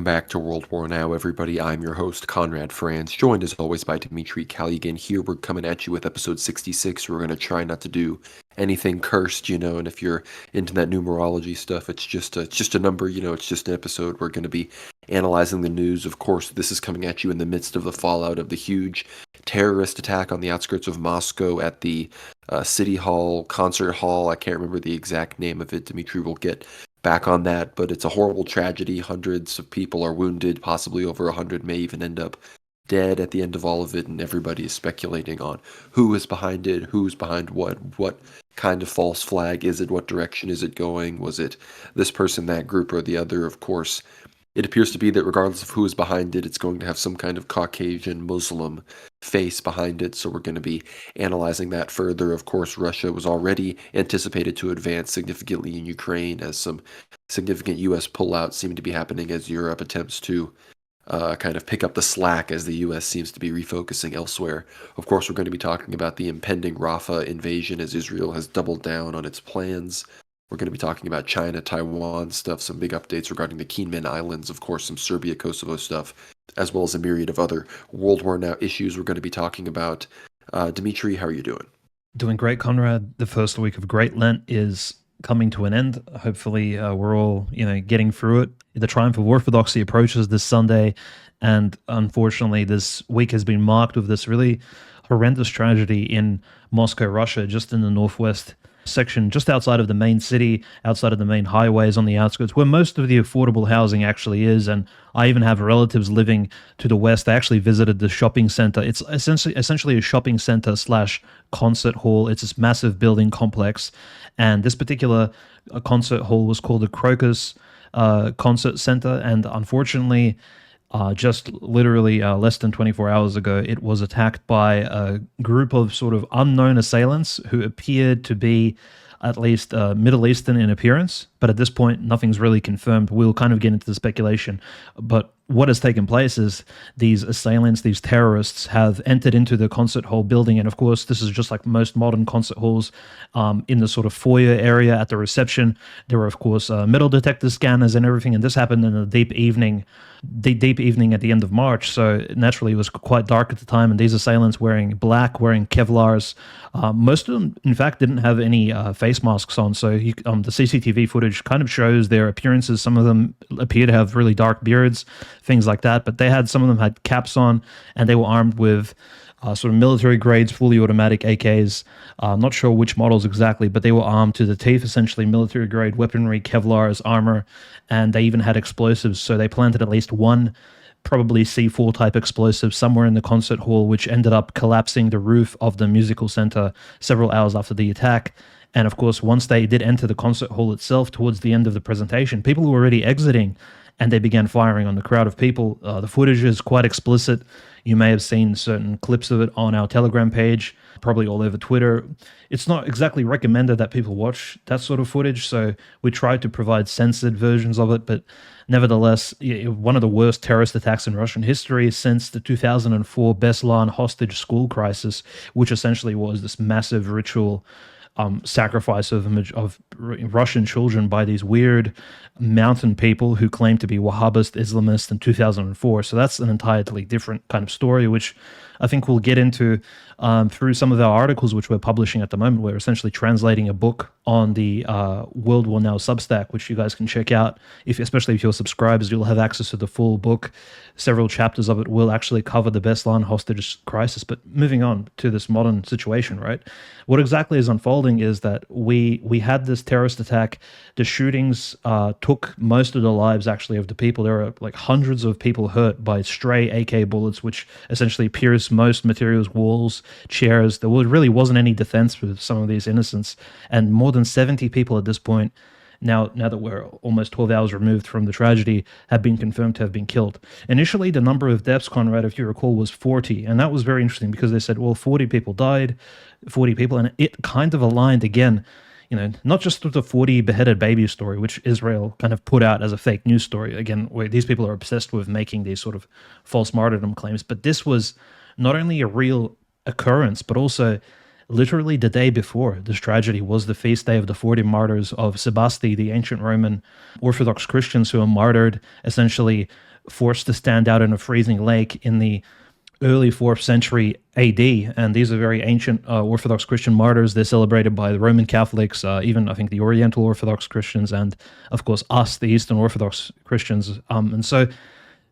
back to World War Now, everybody. I'm your host, Conrad Franz, joined as always by Dmitry Kalugin. Here we're coming at you with episode 66. We're going to try not to do anything cursed, and if you're into that numerology stuff, it's just a number, it's just an episode. We're going to be analyzing the news. Of course, this is coming at you in the midst of the fallout of the huge terrorist attack on the outskirts of Moscow at the City Hall, Concert Hall. I can't remember the exact name of it. Dmitry will get back on that, but it's a horrible tragedy. Hundreds of people are wounded, possibly over 100 may even end up dead at the end of all of it, and everybody is speculating on who is behind it, who's behind what kind of false flag is it, what direction is it going, was it this person, that group, or the other. Of course, it appears to be that regardless of who is behind it, it's going to have some kind of Caucasian Muslim face behind it, so we're going to be analyzing that further. Of course, Russia was already anticipated to advance significantly in Ukraine, as some significant U.S. pullouts seem to be happening as Europe attempts to kind of pick up the slack as the U.S. seems to be refocusing elsewhere. Of course, we're going to be talking about the impending Rafah invasion as Israel has doubled down on its plans. We're going to be talking about China, Taiwan stuff, some big updates regarding the Kinmen Islands, of course, some Serbia, Kosovo stuff, as well as a myriad of other World War Now issues we're going to be talking about. Dmitry, how are you doing? Doing great, Conrad. The first week of Great Lent is coming to an end. Hopefully, we're all, getting through it. The triumph of orthodoxy approaches this Sunday, and unfortunately, this week has been marked with this really horrendous tragedy in Moscow, Russia, just in the northwest section, just outside of the main city, outside of the main highways on the outskirts, where most of the affordable housing actually is. And I even have relatives living to the west. I actually visited the shopping center. It's essentially a shopping center slash concert hall. It's this massive building complex, and this particular concert hall was called the Crocus Concert Center. And unfortunately, just literally less than 24 hours ago, it was attacked by a group of sort of unknown assailants who appeared to be at least Middle Eastern in appearance. But at this point, nothing's really confirmed. We'll kind of get into the speculation. But what has taken place is these assailants, these terrorists, have entered into the concert hall building. And of course, this is just like most modern concert halls. In the sort of foyer area at the reception, there were, of course, metal detector scanners and everything. And this happened in the deep evening at the end of March. So naturally, it was quite dark at the time. And these assailants wearing black, wearing Kevlars. Most of them, in fact, didn't have any face masks on. So the CCTV footage kind of shows their appearances. Some of them appear to have really dark beards, things like that. But some of them had caps on, and they were armed with sort of military grades, fully automatic AKs. Not sure which models exactly, but they were armed to the teeth, essentially military grade weaponry, Kevlars, armor, and they even had explosives. So they planted at least one probably C4 type explosive somewhere in the concert hall, which ended up collapsing the roof of the musical center several hours after the attack. And of course, once they did enter the concert hall itself towards the end of the presentation, people were already exiting, and they began firing on the crowd of people. The footage is quite explicit. You may have seen certain clips of it on our Telegram page, probably all over Twitter. It's not exactly recommended that people watch that sort of footage, so we tried to provide censored versions of it, but nevertheless, one of the worst terrorist attacks in Russian history since the 2004 Beslan hostage school crisis, which essentially was this massive ritual sacrifice of Russian children by these weird mountain people who claim to be Wahhabist Islamists in 2004. So that's an entirely different kind of story, which I think we'll get into through some of our articles, which we're publishing at the moment. We're essentially translating a book on the World War Now Substack, which you guys can check out. Especially if you're subscribers, you'll have access to the full book. Several chapters of it will actually cover the Beslan hostage crisis. But moving on to this modern situation, right? What exactly is unfolding is that we had this terrorist attack. The shootings took most of the lives, actually, of the people. There are like hundreds of people hurt by stray AK bullets, which essentially pierce most materials, walls, chairs. There really wasn't any defense for some of these innocents. And more than 70 people at this point, now that we're almost 12 hours removed from the tragedy, have been confirmed to have been killed. Initially, the number of deaths, Conrad, if you recall, was 40. And that was very interesting because they said, well, 40 people died, 40 people. And it kind of aligned again, not just with the 40 beheaded baby story, which Israel kind of put out as a fake news story. Again, where these people are obsessed with making these sort of false martyrdom claims. But this was not only a real occurrence, but also literally the day before this tragedy was the feast day of the 40 martyrs of Sebasti, the ancient Roman Orthodox Christians who were martyred essentially forced to stand out in a freezing lake in the early 4th century AD. And these are very ancient Orthodox Christian martyrs. They're celebrated by the Roman Catholics, even I think the Oriental Orthodox Christians, and of course us, the Eastern Orthodox Christians. And so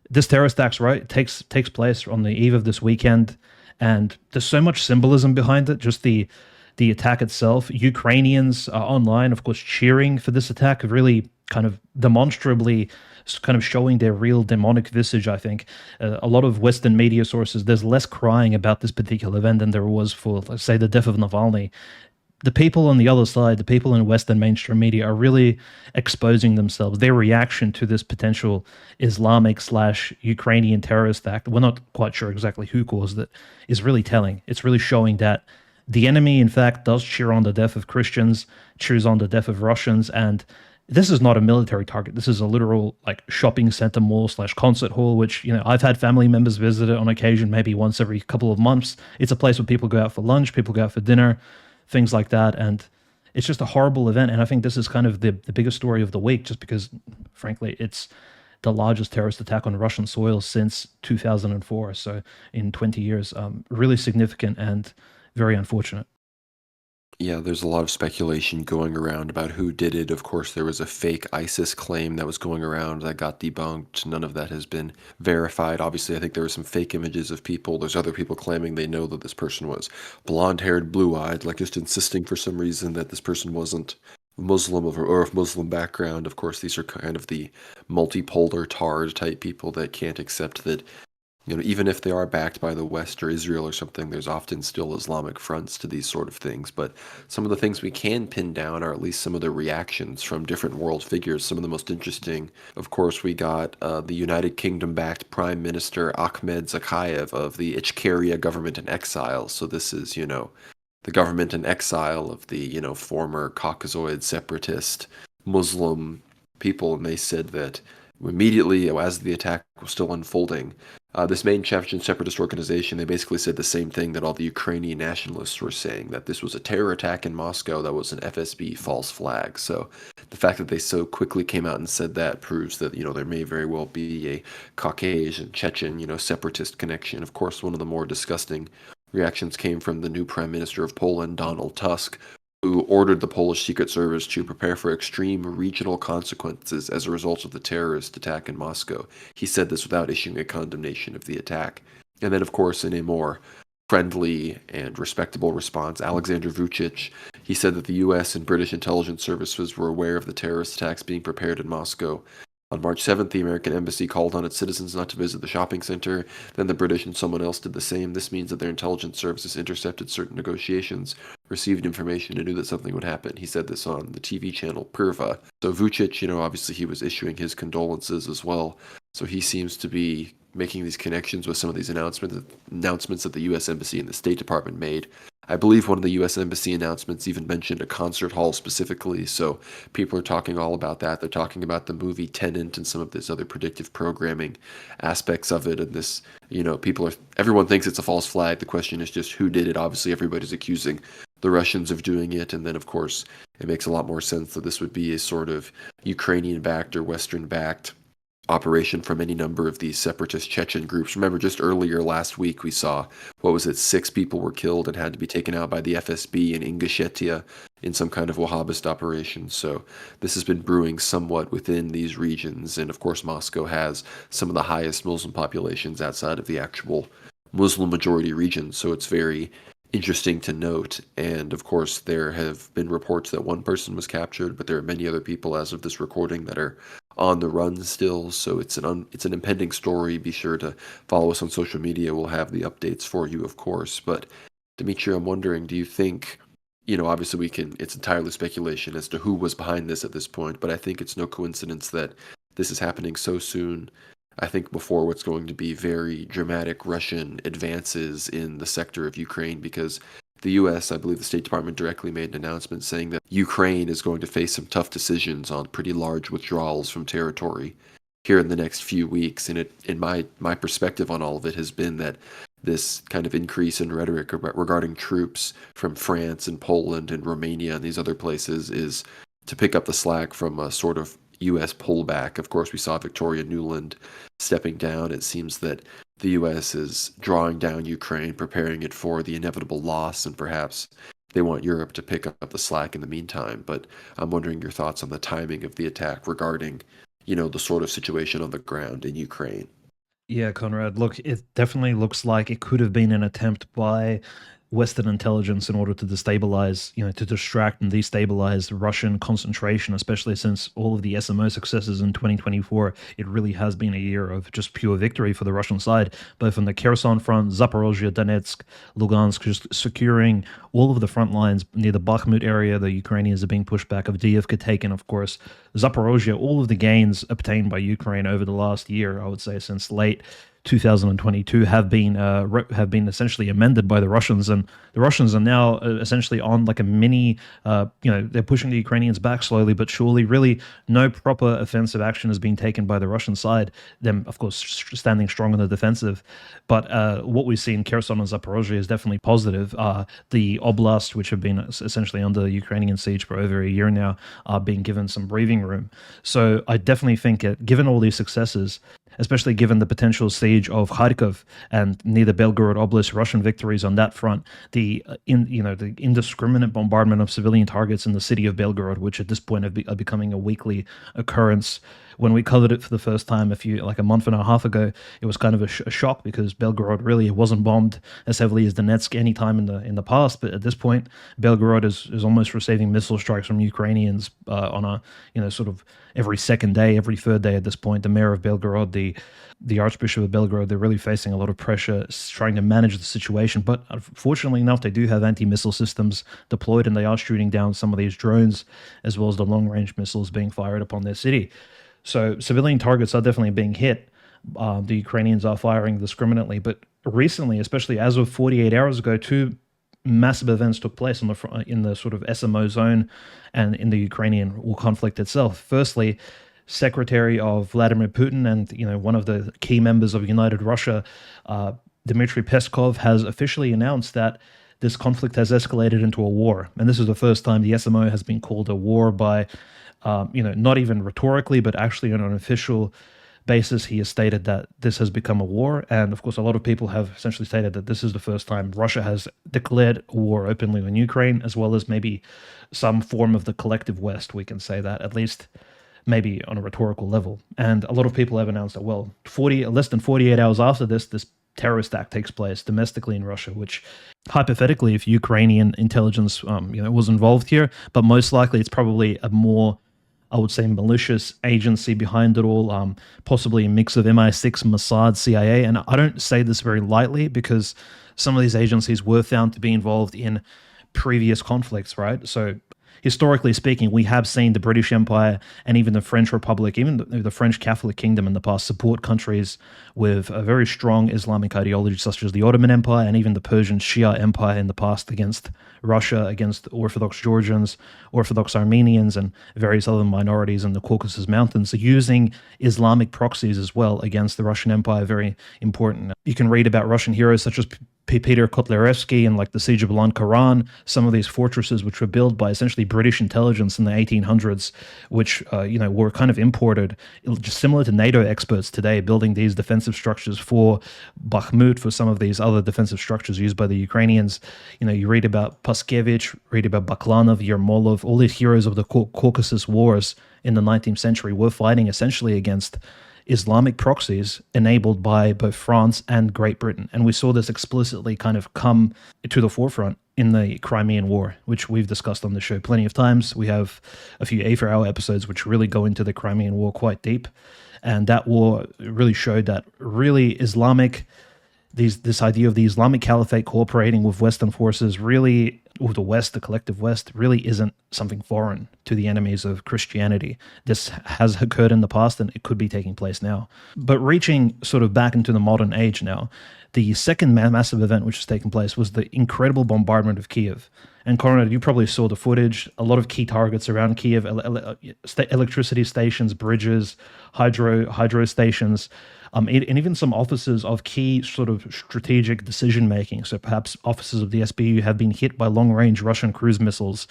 this terrorist act, right, takes place on the eve of this weekend, and there's so much symbolism behind it. Just the attack itself. Ukrainians online, of course, cheering for this attack, really kind of demonstrably kind of showing their real demonic visage, I think. A lot of Western media sources, there's less crying about this particular event than there was for, let's say, the death of Navalny. The people on the other side, the people in Western mainstream media, are really exposing themselves. Their reaction to this potential Islamic/Ukrainian terrorist act, we're not quite sure exactly who caused it, is really telling. It's really showing that the enemy, in fact, does cheer on the death of Christians, cheers on the death of Russians, and this is not a military target. This is a literal like shopping center mall/concert hall, which, I've had family members visit it on occasion, maybe once every couple of months. It's a place where people go out for lunch, people go out for dinner, things like that. And it's just a horrible event. And I think this is kind of the biggest story of the week, just because, frankly, it's the largest terrorist attack on Russian soil since 2004. So in 20 years, really significant and very unfortunate. Yeah, there's a lot of speculation going around about who did it. Of course, there was a fake ISIS claim that was going around that got debunked. None of that has been verified. Obviously, I think there were some fake images of people. There's other people claiming they know that this person was blonde-haired, blue-eyed, like just insisting for some reason that this person wasn't Muslim or of Muslim background. Of course, these are kind of the multipolar Tard type people that can't accept that even if they are backed by the West or Israel or something, there's often still Islamic fronts to these sort of things. But some of the things we can pin down are at least some of the reactions from different world figures. Some of the most interesting, of course, we got the United Kingdom-backed Prime Minister Ahmed Zakayev of the Ichkeria government in exile. So this is, the government in exile of the, former Caucasoid separatist Muslim people. And they said that immediately as the attack was still unfolding, this main Chechen separatist organization, they basically said the same thing that all the Ukrainian nationalists were saying, that this was a terror attack in Moscow that was an FSB false flag. So the fact that they so quickly came out and said that proves that, there may very well be a Caucasian, Chechen, separatist connection. Of course, one of the more disgusting reactions came from the new Prime Minister of Poland, Donald Tusk, who ordered the Polish Secret Service to prepare for extreme regional consequences as a result of the terrorist attack in Moscow. He said this without issuing a condemnation of the attack. And then, of course, in a more friendly and respectable response, Alexander Vucic, he said that the U.S. and British intelligence services were aware of the terrorist attacks being prepared in Moscow. On March 7th, the American embassy called on its citizens not to visit the shopping center. Then the British and someone else did the same. This means that their intelligence services intercepted certain negotiations, received information, and knew that something would happen. He said this on the TV channel Perva. So Vucic, obviously he was issuing his condolences as well. So he seems to be making these connections with some of these announcements that the U.S. Embassy and the State Department made. I believe one of the U.S. Embassy announcements even mentioned a concert hall specifically, so people are talking all about that. They're talking about the movie Tenet and some of this other predictive programming aspects of it, and this, everyone thinks it's a false flag. The question is just who did it. Obviously, everybody's accusing the Russians of doing it, and then, of course, it makes a lot more sense that this would be a sort of Ukrainian-backed or Western-backed operation from any number of these separatist Chechen groups. Remember, just earlier last week, we saw, 6 people were killed and had to be taken out by the FSB in Ingushetia in some kind of Wahhabist operation. So this has been brewing somewhat within these regions. And of course, Moscow has some of the highest Muslim populations outside of the actual Muslim majority regions. So it's very interesting to note. And of course, there have been reports that one person was captured, but there are many other people as of this recording that are on the run still. So it's an impending story. Be sure to follow us on social media. We'll have the updates for you, of course. But Dimitri, I'm wondering, do you think, obviously it's entirely speculation as to who was behind this at this point, but I think it's no coincidence that this is happening so soon. I think before what's going to be very dramatic Russian advances in the sector of Ukraine, because the U.S., I believe the State Department directly made an announcement saying that Ukraine is going to face some tough decisions on pretty large withdrawals from territory here in the next few weeks. And in my perspective on all of it has been that this kind of increase in rhetoric regarding troops from France and Poland and Romania and these other places is to pick up the slack from a sort of U.S. pullback. Of course, we saw Victoria Nuland stepping down. It seems that the U.S. is drawing down Ukraine, preparing it for the inevitable loss, and perhaps they want Europe to pick up the slack in the meantime. But I'm wondering your thoughts on the timing of the attack regarding, the sort of situation on the ground in Ukraine. Yeah, Conrad. Look, it definitely looks like it could have been an attempt by Western intelligence in order to destabilize, to distract and destabilize Russian concentration, especially since all of the SMO successes in 2024, it really has been a year of just pure victory for the Russian side, both on the Kherson front, Zaporozhye, Donetsk, Lugansk, just securing all of the front lines near the Bakhmut area. The Ukrainians are being pushed back, Avdiivka taken, of course. Zaporozhye, all of the gains obtained by Ukraine over the last year, I would say since late 2022 have been essentially amended by the Russians, and the Russians are now essentially on like a mini. They're pushing the Ukrainians back slowly but surely. Really, no proper offensive action is being taken by the Russian side. Them, of course, standing strong on the defensive. But what we see in Kherson and Zaporozhye is definitely positive. The oblast, which have been essentially under Ukrainian siege for over a year now, are being given some breathing room. So I definitely think, given all these successes, especially given the potential siege of Kharkov and near the Belgorod Oblast, Russian victories on that front, the indiscriminate bombardment of civilian targets in the city of Belgorod, which at this point are becoming a weekly occurrence. When we covered it for the first time a month and a half ago, it was kind of a shock because Belgorod really wasn't bombed as heavily as Donetsk any time in the past. But at this point, Belgorod is almost receiving missile strikes from Ukrainians on a sort of every second day, every third day at this point. The mayor of Belgorod, the Archbishop of Belgorod, they're really facing a lot of pressure trying to manage the situation. But fortunately enough, they do have anti-missile systems deployed, and they are shooting down some of these drones as well as the long-range missiles being fired upon their city. So civilian targets are definitely being hit. The Ukrainians are firing indiscriminately. But recently, especially as of 48 hours ago, two massive events took place in the sort of SMO zone and in the Ukrainian war conflict itself. Firstly, Secretary of Vladimir Putin and one of the key members of United Russia, Dmitry Peskov, has officially announced that this conflict has escalated into a war. And this is the first time the SMO has been called a war by not even rhetorically, but actually on an official basis. He has stated that this has become a war. And of course, a lot of people have essentially stated that this is the first time Russia has declared war openly on Ukraine, as well as maybe some form of the collective West. We can say that, at least maybe on a rhetorical level. And a lot of people have announced that, well, less than 48 hours after this terrorist act takes place domestically in Russia, which hypothetically, if Ukrainian intelligence was involved here, but most likely it's probably a more, I would say, malicious agency behind it all, possibly a mix of MI6, Mossad, CIA. And I don't say this very lightly because some of these agencies were found to be involved in previous conflicts, right? So historically speaking, we have seen the British Empire and even the French Republic, even the French Catholic Kingdom in the past, support countries with a very strong Islamic ideology, such as the Ottoman Empire and even the Persian Shia Empire in the past against Russia, against Orthodox Georgians, Orthodox Armenians, and various other minorities in the Caucasus Mountains, using Islamic proxies as well against the Russian Empire. Very important. You can read about Russian heroes such as Peter Kotlyarevsky and like the Siege of Karan, some of these fortresses which were built by essentially British intelligence in the 1800s, which were kind of imported, just similar to NATO experts today, building these defensive structures for Bakhmut, for some of these other defensive structures used by the Ukrainians. You read about Paskevich, read about Baklanov, Yermolov, all these heroes of the Caucasus Wars in the 19th century were fighting essentially against Islamic proxies enabled by both France and Great Britain. And we saw this explicitly kind of come to the forefront in the Crimean War, which we've discussed on the show plenty of times. We have a few A4 episodes which really go into the Crimean War quite deep. And that war really showed that really this idea of the Islamic Caliphate cooperating with Western forces, really with the West, the collective West, really isn't something foreign to the enemies of Christianity. This has occurred in the past and it could be taking place now. But reaching sort of back into the modern age now, the second massive event which has taken place was the incredible bombardment of Kiev. And Conrad, you probably saw the footage, a lot of key targets around Kiev, electricity stations, bridges, hydro stations. and even some officers of key sort of strategic decision making. So perhaps officers of the SBU have been hit by long range Russian cruise missiles.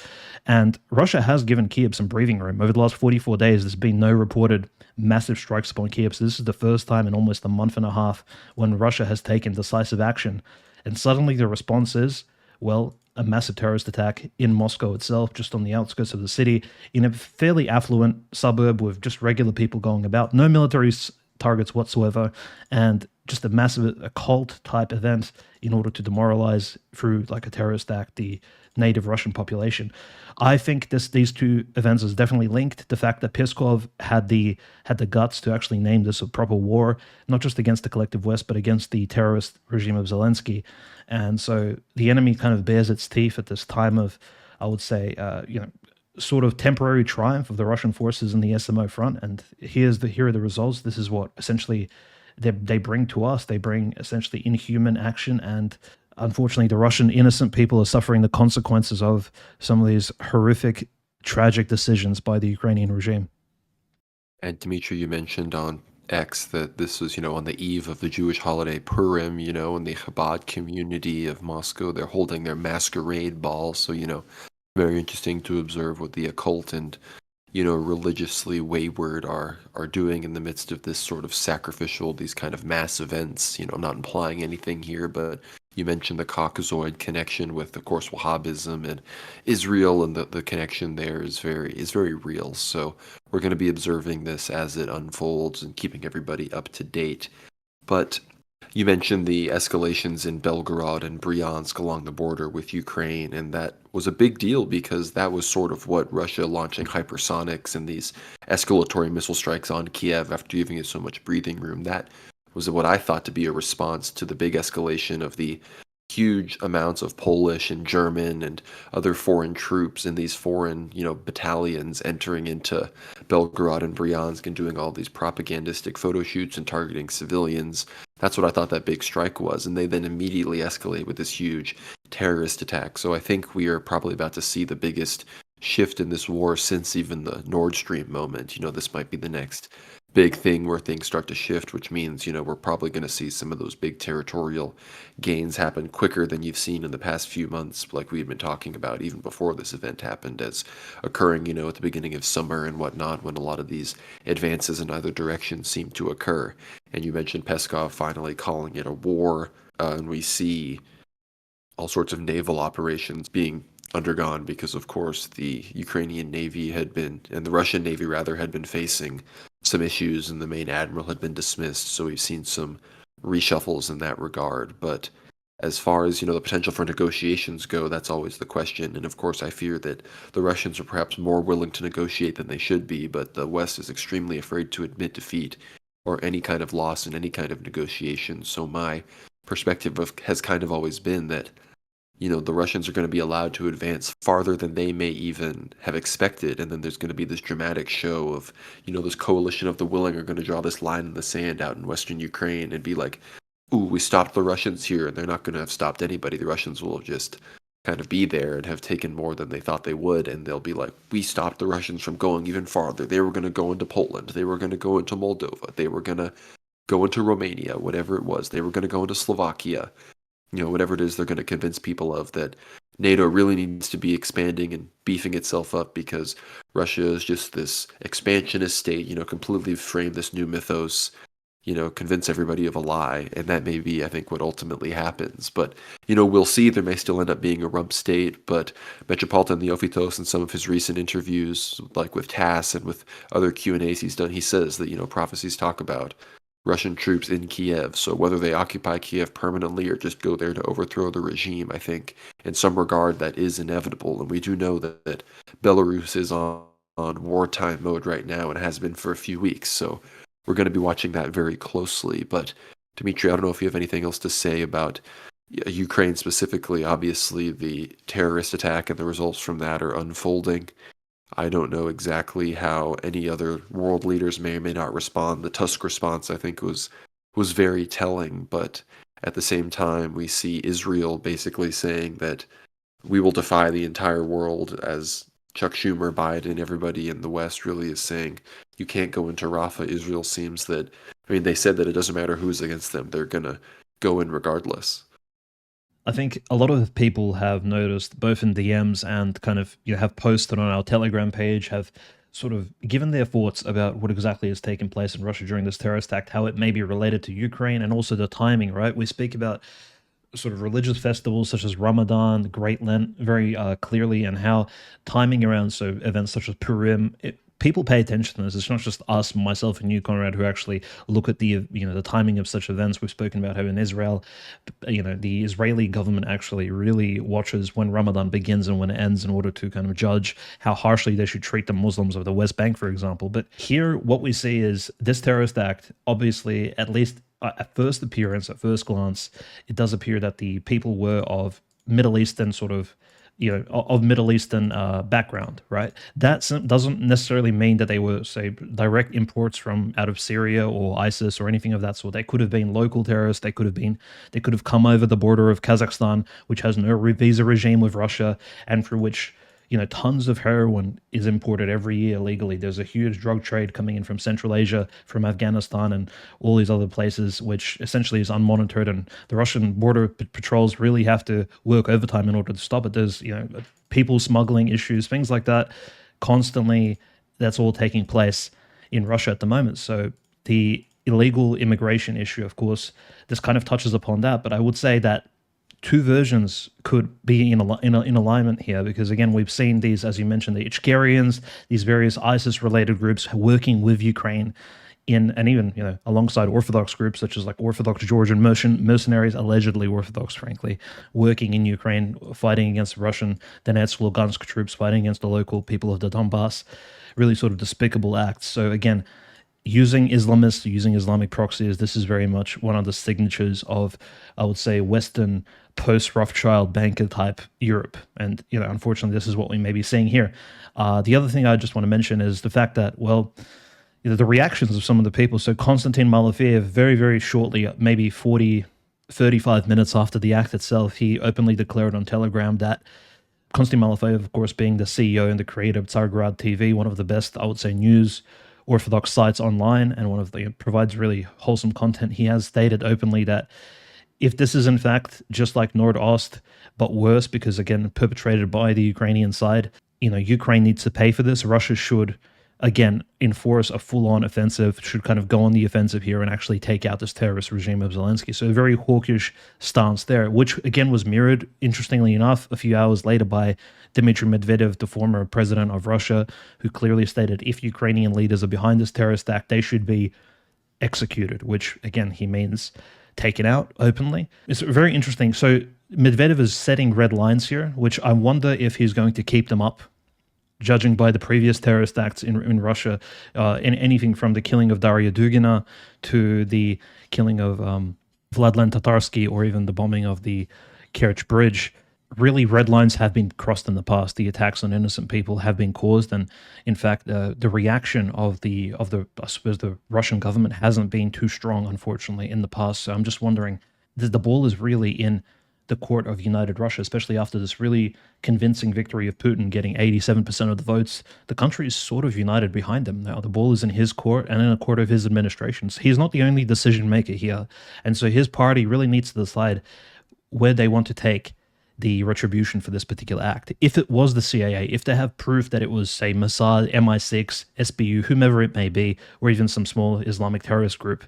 And Russia has given Kiev some breathing room. Over the last 44 days, there's been no reported massive strikes upon Kiev. So this is the first time in almost a month and a half when Russia has taken decisive action. And suddenly the response is, well, a massive terrorist attack in Moscow itself, just on the outskirts of the city, in a fairly affluent suburb with just regular people going about, no military targets whatsoever, and just a massive occult type event in order to demoralize through like a terrorist act the native Russian population. I think these two events is definitely linked. The fact that Peskov had the guts to actually name this a proper war, not just against the collective West, but against the terrorist regime of Zelensky. And so the enemy kind of bears its teeth at this time of, I would say, sort of temporary triumph of the Russian forces in the SMO front. And here are the results. This is what essentially they bring to us. They bring essentially inhuman action, and unfortunately, the Russian innocent people are suffering the consequences of some of these horrific, tragic decisions by the Ukrainian regime. And Dmitry, you mentioned on X that this was, on the eve of the Jewish holiday Purim, in the Chabad community of Moscow. They're holding their masquerade ball. So, very interesting to observe what the occult and, religiously wayward are doing in the midst of this sort of sacrificial, these kind of mass events. I'm not implying anything here, but you mentioned the Caucasoid connection with, of course, Wahhabism and Israel, and the connection there is very real. So we're going to be observing this as it unfolds and keeping everybody up to date. But you mentioned the escalations in Belgorod and Bryansk along the border with Ukraine, and that was a big deal because that was sort of what Russia launching hypersonics and these escalatory missile strikes on Kiev after giving it so much breathing room. That was what I thought to be a response to the big escalation of the huge amounts of Polish and German and other foreign troops and these foreign, battalions entering into Belgorod and Bryansk and doing all these propagandistic photo shoots and targeting civilians. That's what I thought that big strike was. And they then immediately escalate with this huge terrorist attack. So I think we are probably about to see the biggest shift in this war since even the Nord Stream moment. This might be the next big thing where things start to shift, which means, we're probably going to see some of those big territorial gains happen quicker than you've seen in the past few months, like we've been talking about even before this event happened, as occurring, at the beginning of summer and whatnot, when a lot of these advances in either direction seem to occur. And you mentioned Peskov finally calling it a war, and we see all sorts of naval operations being undergone because, of course, the Ukrainian Navy and the Russian Navy rather had been facing some issues, and the main admiral had been dismissed. So we've seen some reshuffles in that regard. But as far as, the potential for negotiations go, that's always the question. And of course, I fear that the Russians are perhaps more willing to negotiate than they should be, but the West is extremely afraid to admit defeat or any kind of loss in any kind of negotiation. So my perspective has kind of always been that the Russians are going to be allowed to advance farther than they may even have expected. And then there's going to be this dramatic show of, this coalition of the willing are going to draw this line in the sand out in Western Ukraine and be like, ooh, we stopped the Russians here. And they're not going to have stopped anybody. The Russians will just kind of be there and have taken more than they thought they would. And they'll be like, we stopped the Russians from going even farther. They were going to go into Poland. They were going to go into Moldova. They were going to go into Romania, whatever it was. They were going to go into Slovakia. Whatever it is they're going to convince people of, that NATO really needs to be expanding and beefing itself up because Russia is just this expansionist state, completely frame this new mythos, convince everybody of a lie. And that may be, I think, what ultimately happens. But, we'll see. There may still end up being a rump state. But Metropolitan Neophytos, in some of his recent interviews, like with TASS and with other Q&As he's done, he says that, prophecies talk about Russian troops in Kiev. So whether they occupy Kiev permanently or just go there to overthrow the regime, I think in some regard that is inevitable. And we do know that Belarus is on wartime mode right now and has been for a few weeks. So we're going to be watching that very closely. But Dmitry, I don't know if you have anything else to say about Ukraine specifically. Obviously, the terrorist attack and the results from that are unfolding. I don't know exactly how any other world leaders may or may not respond. The Tusk response, I think, was very telling, but at the same time, we see Israel basically saying that we will defy the entire world as Chuck Schumer, Biden, everybody in the West really is saying you can't go into Rafah. Israel seems that, I mean, they said that it doesn't matter who's against them, they're going to go in regardless. I think a lot of people have noticed, both in DMs and kind of have posted on our Telegram page, have sort of given their thoughts about what exactly has taken place in Russia during this terrorist act, how it may be related to Ukraine, and also the timing. Right, we speak about sort of religious festivals such as Ramadan, the Great Lent, very clearly, and how timing around so events such as Purim, people pay attention to this. It's not just us, myself, and you, Conrad, who actually look at the the timing of such events. We've spoken about how in Israel, the Israeli government actually really watches when Ramadan begins and when it ends in order to kind of judge how harshly they should treat the Muslims of the West Bank, for example. But here, what we see is this terrorist act, obviously, at least at first appearance, at first glance, it does appear that the people were of Middle Eastern sort of, of Middle Eastern background, right? That doesn't necessarily mean that they were, say, direct imports from out of Syria or ISIS or anything of that sort. They could have been local terrorists. They could have come over the border of Kazakhstan, which has no visa regime with Russia, and for which tons of heroin is imported every year illegally. There's a huge drug trade coming in from Central Asia, from Afghanistan, and all these other places, which essentially is unmonitored. And the Russian border patrols really have to work overtime in order to stop it. There's, people smuggling issues, things like that, constantly. That's all taking place in Russia at the moment. So the illegal immigration issue, of course, this kind of touches upon that. But I would say that two versions could be in alignment here, because again, we've seen these, as you mentioned, the Ichkerians, these various ISIS-related groups working with Ukraine and even alongside Orthodox groups such as like Orthodox Georgian mercenaries, allegedly Orthodox, frankly, working in Ukraine, fighting against Russian Donetsk, Lugansk troops, fighting against the local people of the Donbass. Really sort of despicable acts. So again, using Islamists, using Islamic proxies, this is very much one of the signatures of, I would say, Western post-Rothschild banker type Europe. And, unfortunately, this is what we may be seeing here. The other thing I just want to mention is the fact that, well, the reactions of some of the people. So Konstantin Malafeyev, very, very shortly, maybe 35 minutes after the act itself, he openly declared on Telegram that Konstantin Malafeyev, of course, being the CEO and the creator of Tsargrad TV, one of the best, I would say, news Orthodox sites online, and one of the provides really wholesome content. He has stated openly that if this is in fact just like Nordost, but worse, because again perpetrated by the Ukrainian side, Ukraine needs to pay for this. Russia should again enforce a full-on offensive, should kind of go on the offensive here and actually take out this terrorist regime of Zelensky. So a very hawkish stance there, which again was mirrored, interestingly enough, a few hours later by Dmitry Medvedev, the former president of Russia, who clearly stated if Ukrainian leaders are behind this terrorist act, they should be executed, which again he means taken out openly. It's very interesting. So Medvedev is setting red lines here, which I wonder if he's going to keep them up, judging by the previous terrorist acts in Russia, in anything from the killing of Daria Dugina to the killing of Vladlen Tatarsky, or even the bombing of the Kerch Bridge. Really, red lines have been crossed in the past. The attacks on innocent people have been caused, and in fact, the reaction of the I suppose the Russian government hasn't been too strong, unfortunately, in the past. So I'm just wondering, the ball is really in the court of united Russia, especially after this really convincing victory of Putin, getting 87% of the votes. The country is sort of united behind him now. The ball is in his court and in the court of his administrations. He's not the only decision maker here, and so his party really needs to decide where they want to take the retribution for this particular act. If it was the CIA, if they have proof that it was, say, Mossad, MI6, SBU, whomever it may be, or even some small Islamic terrorist group,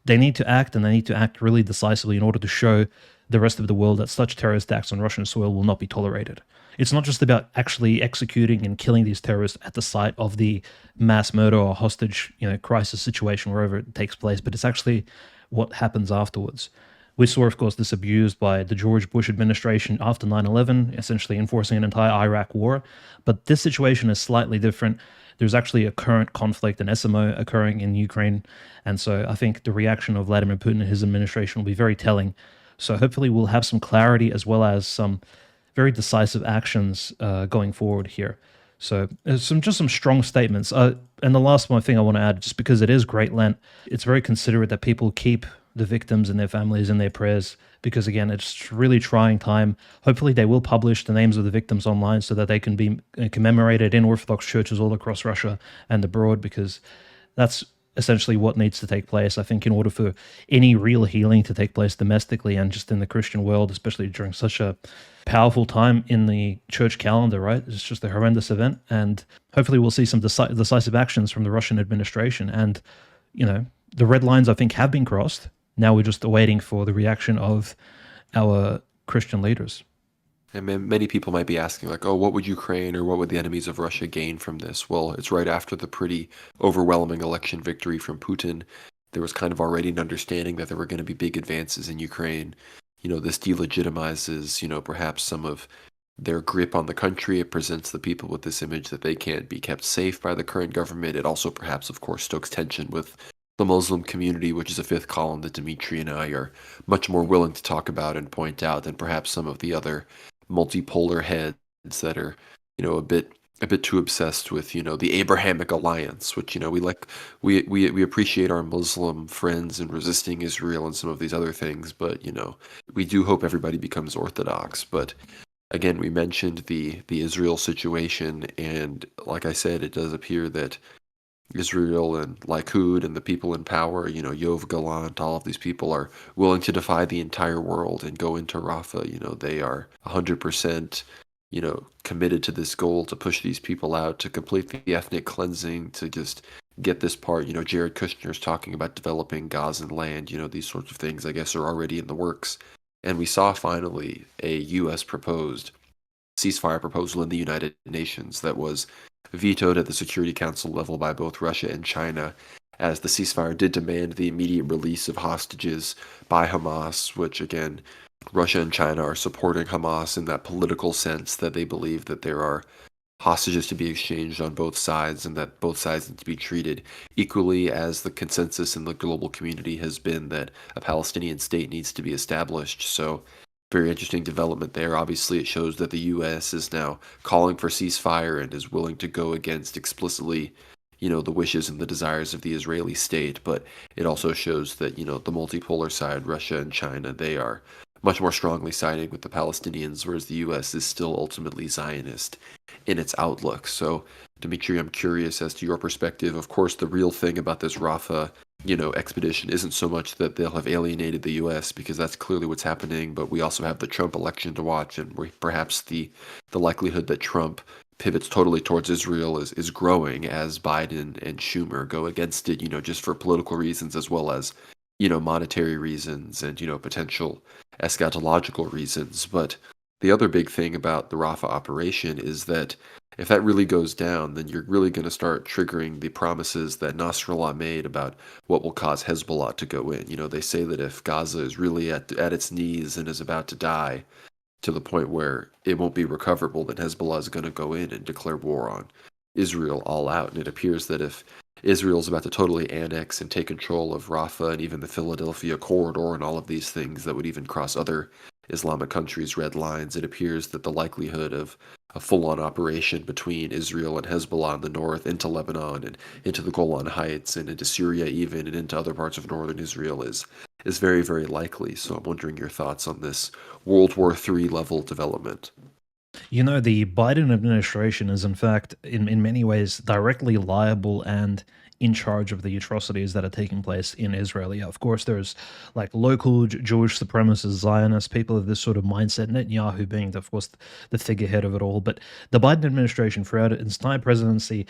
they need to act, and they need to act really decisively in order to show the rest of the world that such terrorist acts on Russian soil will not be tolerated. It's not just about actually executing and killing these terrorists at the site of the mass murder or hostage, crisis situation, wherever it takes place, but it's actually what happens afterwards. We saw, of course, this abused by the George Bush administration after 9/11, essentially enforcing an entire Iraq war. But this situation is slightly different. There's actually a current conflict, an SMO, occurring in Ukraine. And so I think the reaction of Vladimir Putin and his administration will be very telling. So hopefully we'll have some clarity as well as some very decisive actions going forward here. So just some strong statements. And the last one thing I want to add, just because it is Great Lent, it's very considerate that people keep the victims and their families in their prayers, because again, it's really trying time. Hopefully, they will publish the names of the victims online so that they can be commemorated in Orthodox churches all across Russia and abroad, because that's essentially what needs to take place, I think, in order for any real healing to take place domestically and just in the Christian world, especially during such a powerful time in the church calendar, right? It's just a horrendous event. And hopefully we'll see some decisive actions from the Russian administration. And, you know, the red lines, I think, have been crossed. Now we're just waiting for the reaction of our Christian leaders. And many people might be asking, like, oh, what would Ukraine or what would the enemies of Russia gain from this? Well, it's right after the pretty overwhelming election victory from Putin. There was kind of already an understanding that there were going to be big advances in Ukraine. This delegitimizes, perhaps some of their grip on the country. It presents the people with this image that they can't be kept safe by the current government. It also perhaps, of course, stokes tension with the Muslim community, which is a fifth column that Dmitry and I are much more willing to talk about and point out than perhaps some of the other multipolar heads that are, a bit too obsessed with, the Abrahamic alliance, which, we appreciate our Muslim friends in resisting Israel and some of these other things, but, we do hope everybody becomes Orthodox. But again, we mentioned the Israel situation, and like I said, it does appear that Israel and Likud and the people in power, Yoav Gallant, all of these people are willing to defy the entire world and go into Rafah. They are 100%, committed to this goal to push these people out, to complete the ethnic cleansing, to just get this part. Jared Kushner's talking about developing Gazan land. These sorts of things, I guess, are already in the works. And we saw finally a U.S. proposed ceasefire proposal in the United Nations that was vetoed at the Security Council level by both Russia and China, as the ceasefire did demand the immediate release of hostages by Hamas, which again, Russia and China are supporting Hamas in that political sense that they believe that there are hostages to be exchanged on both sides and that both sides need to be treated equally, as the consensus in the global community has been that a Palestinian state needs to be established. So very interesting development there. Obviously, it shows that the U.S. is now calling for ceasefire and is willing to go against explicitly, the wishes and the desires of the Israeli state. But it also shows that, the multipolar side, Russia and China, they are much more strongly siding with the Palestinians, whereas the U.S. is still ultimately Zionist in its outlook. So, Dimitri, I'm curious as to your perspective. Of course, the real thing about this Rafah expedition isn't so much that they'll have alienated the U.S., because that's clearly what's happening, but we also have the Trump election to watch, and perhaps the likelihood that Trump pivots totally towards Israel is growing as Biden and Schumer go against it, just for political reasons as well as, monetary reasons and, potential eschatological reasons. But the other big thing about the Rafah operation is that if that really goes down, then you're really going to start triggering the promises that Nasrallah made about what will cause Hezbollah to go in. They say that if Gaza is really at its knees and is about to die to the point where it won't be recoverable, then Hezbollah is going to go in and declare war on Israel all out. And it appears that if Israel is about to totally annex and take control of Rafah and even the Philadelphia corridor and all of these things that would even cross other Islamic countries' red lines, it appears that the likelihood of a full-on operation between Israel and Hezbollah in the north into Lebanon and into the Golan Heights and into Syria even and into other parts of northern Israel is very, very likely. So I'm wondering your thoughts on this World War III level development. The Biden administration is, in fact, in many ways, directly liable and in charge of the atrocities that are taking place in Israel. Yeah, of course, there's like local Jewish supremacists, Zionists, people of this sort of mindset, Netanyahu being, of course, the figurehead of it all. But the Biden administration, throughout its entire presidency,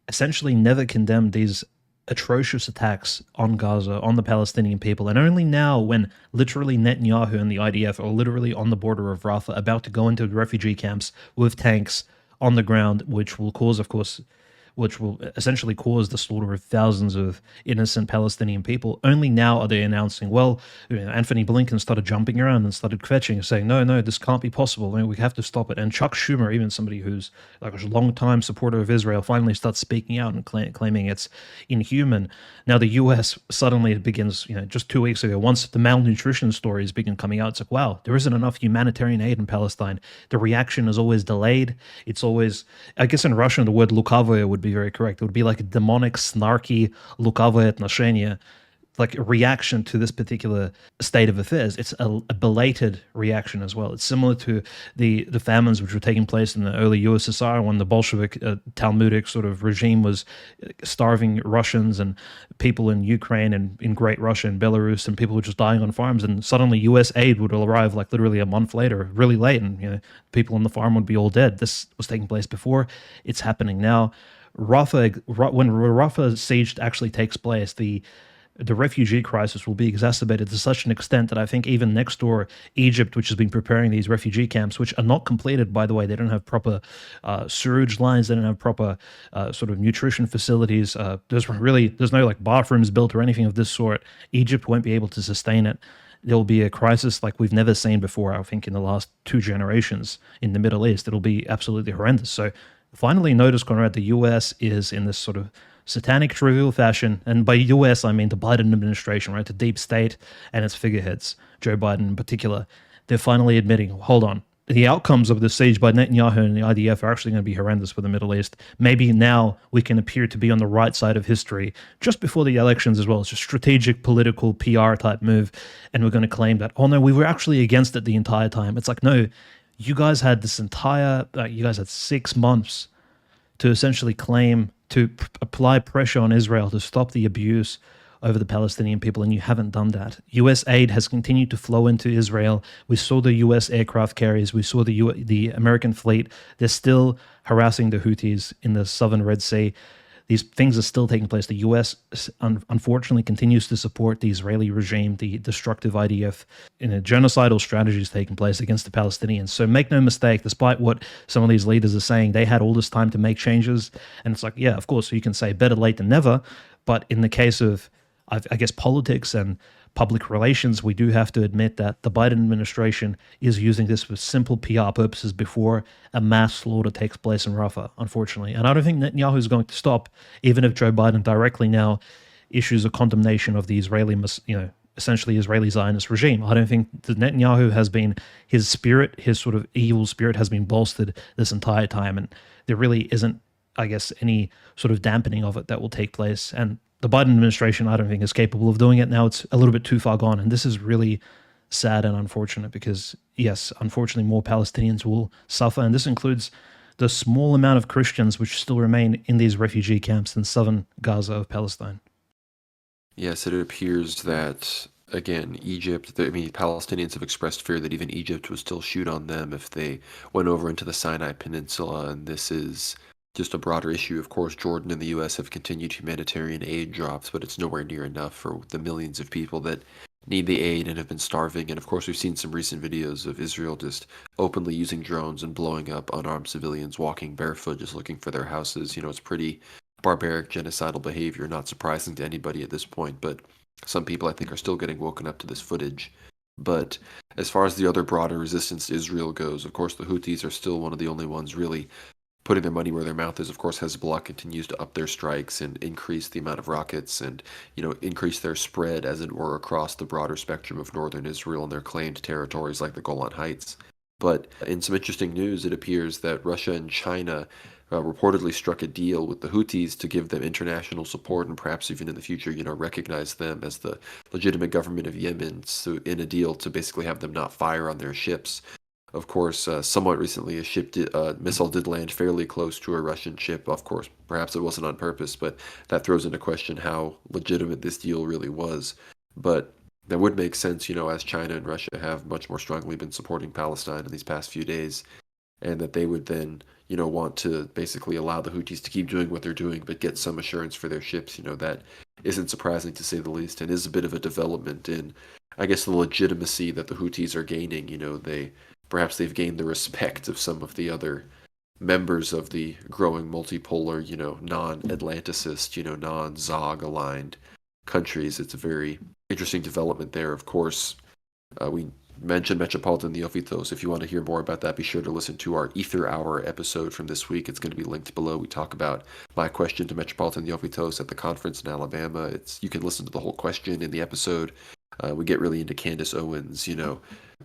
essentially never condemned these atrocious attacks on Gaza, on the Palestinian people. And only now, when literally Netanyahu and the IDF are literally on the border of Rafah, about to go into the refugee camps with tanks on the ground, which will cause, of course, which will essentially cause the slaughter of thousands of innocent Palestinian people. Only now are they announcing, well, Anthony Blinken started jumping around and started kvetching, saying, no, this can't be possible. We have to stop it. And Chuck Schumer, even somebody who's like a long-time supporter of Israel, finally starts speaking out and claiming it's inhuman. Now the U.S. suddenly begins, just 2 weeks ago, once the malnutrition stories begin coming out, it's like, wow, there isn't enough humanitarian aid in Palestine. The reaction is always delayed. It's always, I guess in Russian, the word lukavoye would be very correct. It would be like a demonic, snarky lukavoye отношение, like a reaction to this particular state of affairs. It's a belated reaction as well. It's similar to the famines which were taking place in the early USSR when the Bolshevik Talmudic sort of regime was starving Russians and people in Ukraine and in Great Russia and Belarus, and people were just dying on farms. And suddenly U.S. aid would arrive like literally a month later, really late, and people on the farm would be all dead. This was taking place before. It's happening now. When Rafah siege actually takes place, the refugee crisis will be exacerbated to such an extent that I think even next door, Egypt, which has been preparing these refugee camps, which are not completed, by the way, they don't have proper sewage lines, they don't have proper sort of nutrition facilities. There's no like bathrooms built or anything of this sort. Egypt won't be able to sustain it. There will be a crisis like we've never seen before, I think, in the last 2 generations in the Middle East. It'll be absolutely horrendous. So finally notice, Conrad, the US is in this sort of satanic trivial fashion, and by US I mean the Biden administration, right? The deep state and its figureheads, Joe Biden in particular. They're finally admitting, hold on, the outcomes of the siege by Netanyahu and the IDF are actually going to be horrendous for the Middle East. Maybe now we can appear to be on the right side of history just before the elections as well. It's a strategic political PR type move, and we're going to claim that, oh no, we were actually against it the entire time. It's like, no, you guys had 6 months to essentially claim to apply pressure on Israel to stop the abuse over the Palestinian people, and you haven't done that. U.S. aid has continued to flow into Israel. We saw the U.S. aircraft carriers. We saw the American fleet. They're still harassing the Houthis in the southern Red Sea. These things are still taking place. The U.S. Unfortunately continues to support the Israeli regime, the destructive IDF, in a genocidal strategies taking place against the Palestinians. So make no mistake, despite what some of these leaders are saying, they had all this time to make changes. And it's like, yeah, of course, you can say better late than never. But in the case of, I guess, politics and public relations, we do have to admit that the Biden administration is using this for simple PR purposes before a mass slaughter takes place in Rafah, unfortunately. And I don't think Netanyahu is going to stop, even if Joe Biden directly now issues a condemnation of the Israeli, essentially Israeli Zionist regime. I don't think that Netanyahu has been, his spirit, his sort of evil spirit has been bolstered this entire time. And there really isn't, I guess, any sort of dampening of it that will take place. And the Biden administration, I don't think, is capable of doing it now. It's a little bit too far gone. And this is really sad and unfortunate because, yes, unfortunately, more Palestinians will suffer. And this includes the small amount of Christians which still remain in these refugee camps in southern Gaza of Palestine. Yes, it appears that, again, Palestinians have expressed fear that even Egypt would still shoot on them if they went over into the Sinai Peninsula, and this is just a broader issue. Of course, Jordan and the U.S. have continued humanitarian aid drops, but it's nowhere near enough for the millions of people that need the aid and have been starving. And of course, we've seen some recent videos of Israel just openly using drones and blowing up unarmed civilians walking barefoot, just looking for their houses. It's pretty barbaric, genocidal behavior, not surprising to anybody at this point, but some people, I think, are still getting woken up to this footage. But as far as the other broader resistance to Israel goes, of course, the Houthis are still one of the only ones really putting their money where their mouth is. Of course, Hezbollah continues to up their strikes and increase the amount of rockets and, increase their spread, as it were, across the broader spectrum of northern Israel and their claimed territories like the Golan Heights. But in some interesting news, it appears that Russia and China reportedly struck a deal with the Houthis to give them international support and perhaps even in the future, recognize them as the legitimate government of Yemen, so in a deal to basically have them not fire on their ships. Of course, somewhat recently, a missile did land fairly close to a Russian ship. Of course, perhaps it wasn't on purpose, but that throws into question how legitimate this deal really was. But that would make sense, as China and Russia have much more strongly been supporting Palestine in these past few days, and that they would then, want to basically allow the Houthis to keep doing what they're doing, but get some assurance for their ships. That isn't surprising to say the least, and is a bit of a development in, I guess, the legitimacy that the Houthis are gaining. Perhaps they've gained the respect of some of the other members of the growing multipolar, non-Atlanticist, non-Zog aligned countries. It's a very interesting development there. Of course, we mentioned Metropolitan Neophytos. If you want to hear more about that, be sure to listen to our Ether Hour episode from this week. It's going to be linked below. We talk about my question to Metropolitan Neophytos at the conference in Alabama. You can listen to the whole question in the episode. We get really into Candace Owens,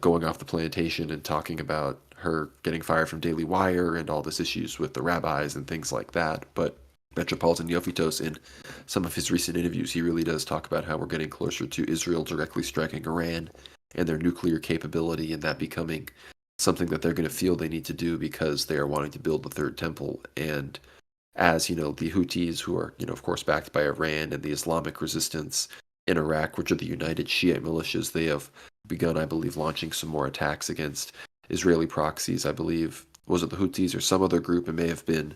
going off the plantation and talking about her getting fired from Daily Wire and all this issues with the rabbis and things like that. But Metropolitan Neophytos, in some of his recent interviews, he really does talk about how we're getting closer to Israel directly striking Iran and their nuclear capability, and that becoming something that they're going to feel they need to do because they are wanting to build the third temple. And as the Houthis, who are of course backed by Iran, and the Islamic resistance in Iraq, which are the United Shiite militias, they have begun, I believe, launching some more attacks against Israeli proxies. I believe, was it the Houthis or some other group? It may have been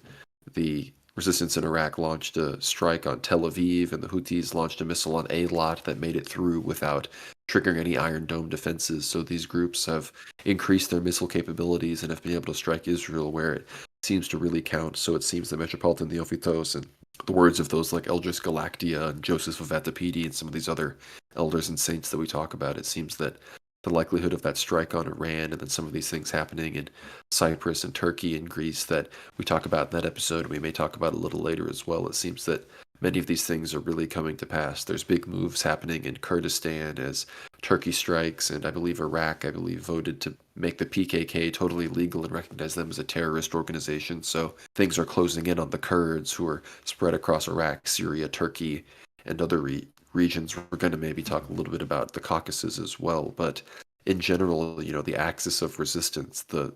the resistance in Iraq launched a strike on Tel Aviv, and the Houthis launched a missile on Eilat that made it through without triggering any Iron Dome defenses. So these groups have increased their missile capabilities and have been able to strike Israel where it seems to really count. So it seems that Metropolitan Theophitos, and the words of those like Eldris Galactia and Joseph of Atapedi and some of these other elders and saints that we talk about, it seems that the likelihood of that strike on Iran and then some of these things happening in Cyprus and Turkey and Greece that we talk about in that episode, we may talk about a little later as well. It seems that many of these things are really coming to pass. There's big moves happening in Kurdistan as Turkey strikes, and I believe Iraq, voted to make the PKK totally legal and recognize them as a terrorist organization. So things are closing in on the Kurds, who are spread across Iraq, Syria, Turkey, and other regions. We're going to maybe talk a little bit about the Caucasus as well, but in general, the axis of resistance, the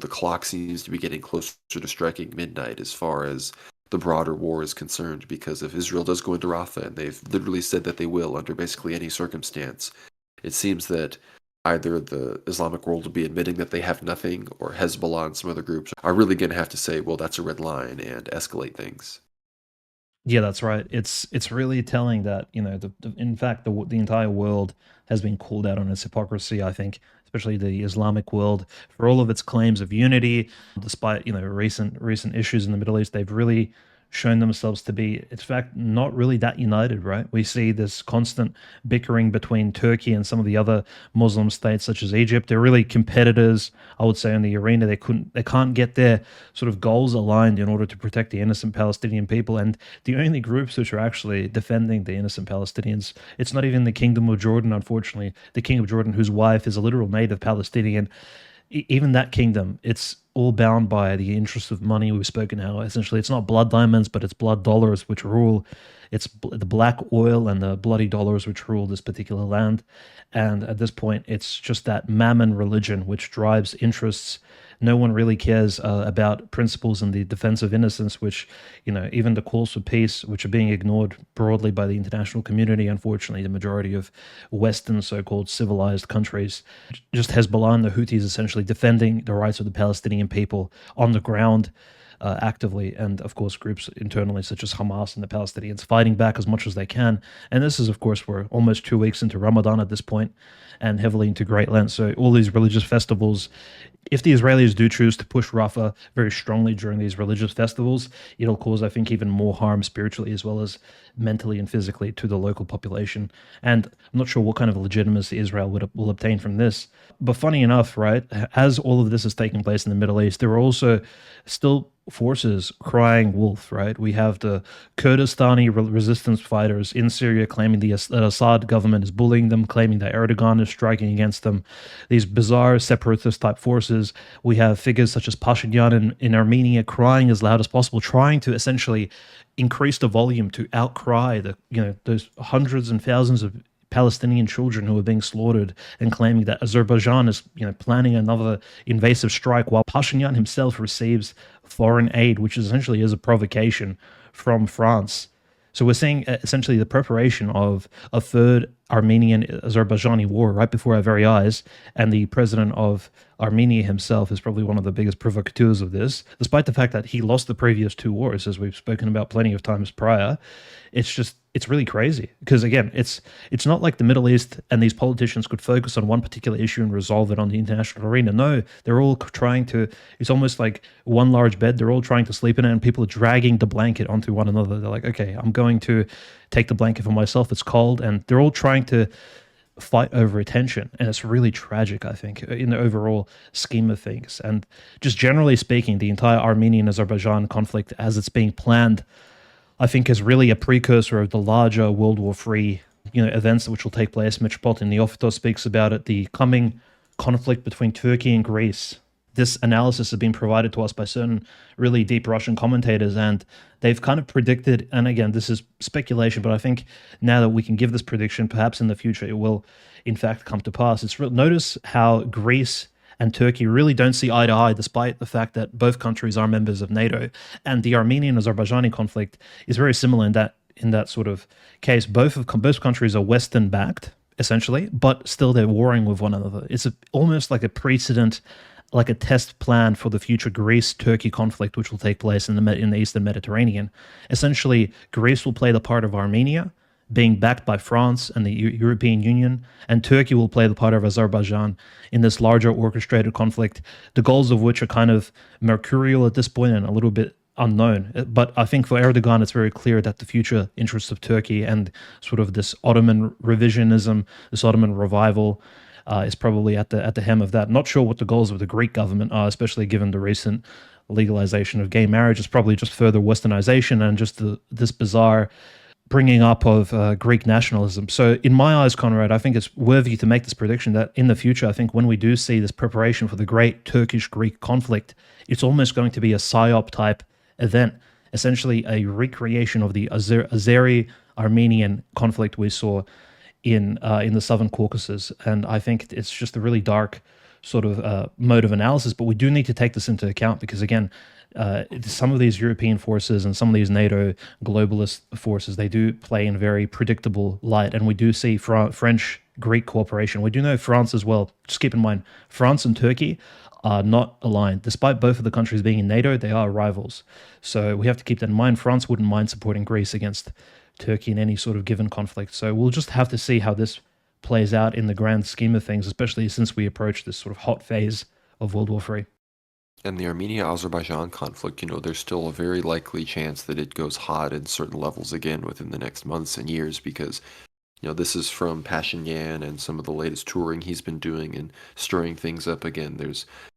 clock seems to be getting closer to striking midnight as far as the broader war is concerned, because if Israel does go into Rafah, and they've literally said that they will under basically any circumstance, it seems that either the Islamic world will be admitting that they have nothing, or Hezbollah and some other groups are really going to have to say, well, that's a red line, and escalate things. Yeah, that's right. It's really telling that in fact the entire world has been called out on its hypocrisy. I think, especially the Islamic world, for all of its claims of unity, despite recent issues in the Middle East, they've really shown themselves to be, in fact, not really that united. Right? We see this constant bickering between Turkey and some of the other Muslim states, such as Egypt. They're really competitors, I would say, in the arena. They can't get their sort of goals aligned in order to protect the innocent Palestinian people. And the only groups which are actually defending the innocent Palestinians, it's not even the Kingdom of Jordan, unfortunately. The King of Jordan, whose wife is a literal native Palestinian, even that kingdom, it's all bound by the interest of money. We've spoken how essentially it's not blood diamonds, but it's blood dollars which rule. It's the black oil and the bloody dollars which rule this particular land. And at this point, it's just that mammon religion which drives interests. No one really cares about principles and the defense of innocence, which, even the calls for peace, which are being ignored broadly by the international community. Unfortunately, the majority of Western so-called civilized countries, just Hezbollah and the Houthis essentially defending the rights of the Palestinian people on the ground actively, and of course groups internally such as Hamas and the Palestinians fighting back as much as they can. And this is, of course, we're almost 2 weeks into Ramadan at this point, and heavily into Great Lent. So all these religious festivals, if the Israelis do choose to push Rafah very strongly during these religious festivals, it'll cause, I think, even more harm spiritually as well as mentally and physically to the local population. And I'm not sure what kind of legitimacy Israel will obtain from this. But funny enough, right, as all of this is taking place in the Middle East, there are also still forces crying wolf, right? We have the Kurdistani resistance fighters in Syria claiming that Assad government is bullying them, claiming that Erdogan is striking against them. These bizarre separatist type forces. We have figures such as Pashinyan in Armenia crying as loud as possible, trying to essentially increase the volume to outcry those hundreds and thousands of Palestinian children who are being slaughtered, and claiming that Azerbaijan is planning another invasive strike, while Pashinyan himself receives foreign aid, which essentially is a provocation from France. So we're seeing essentially the preparation of a third Armenian-Azerbaijani war right before our very eyes, and the president of Armenia himself is probably one of the biggest provocateurs of this, despite the fact that he lost the previous two wars, as we've spoken about plenty of times prior. It's really crazy, because again, it's not like the Middle East and these politicians could focus on one particular issue and resolve it on the international arena. No, they're all trying to, it's almost like one large bed, they're all trying to sleep in it, and people are dragging the blanket onto one another. They're like, okay, I'm going to take the blanket for myself, it's cold, and they're all trying to fight over attention. And it's really tragic, I think, in the overall scheme of things. And just generally speaking, the entire Armenian-Azerbaijan conflict as it's being planned, I think, is really a precursor of the larger World War III, events which will take place. Metropolitan Neophytos speaks about it, the coming conflict between Turkey and Greece, this analysis has been provided to us by certain really deep Russian commentators, and they've kind of predicted. And again, this is speculation, but I think now that we can give this prediction, perhaps in the future it will, in fact, come to pass. Notice how Greece and Turkey really don't see eye to eye, despite the fact that both countries are members of NATO. And the Armenian-Azerbaijani conflict is very similar in that sort of case. Both countries are Western backed, essentially, but still they're warring with one another. It's almost like a precedent, like a test plan for the future Greece-Turkey conflict, which will take place in the Eastern Mediterranean. Essentially, Greece will play the part of Armenia, being backed by France and the European Union, and Turkey will play the part of Azerbaijan in this larger orchestrated conflict, the goals of which are kind of mercurial at this point and a little bit unknown. But I think for Erdogan, it's very clear that the future interests of Turkey and sort of this Ottoman revisionism, this Ottoman revival, is probably at the hem of that. Not sure what the goals of the Greek government are, especially given the recent legalization of gay marriage. It's probably just further westernization and just this bizarre bringing up of Greek nationalism. So in my eyes, Conrad, I think it's worthy to make this prediction that in the future, I think when we do see this preparation for the great Turkish-Greek conflict, it's almost going to be a PSYOP type event, essentially a recreation of the Azeri-Armenian conflict we saw in the southern Caucasus. And I think it's just a really dark sort of mode of analysis, but we do need to take this into account because, again, some of these European forces and some of these NATO globalist forces, they do play in very predictable light. And we do see French-Greek cooperation. We do know France as well. Just keep in mind, France and Turkey are not aligned. Despite both of the countries being in NATO, they are rivals. So we have to keep that in mind. France wouldn't mind supporting Greece against Turkey in any sort of given conflict. So we'll just have to see how this plays out in the grand scheme of things, especially since we approach this sort of hot phase of World War III. And the Armenia-Azerbaijan conflict, there's still a very likely chance that it goes hot in certain levels again within the next months and years because, this is from Pashinyan and some of the latest touring he's been doing and stirring things up again.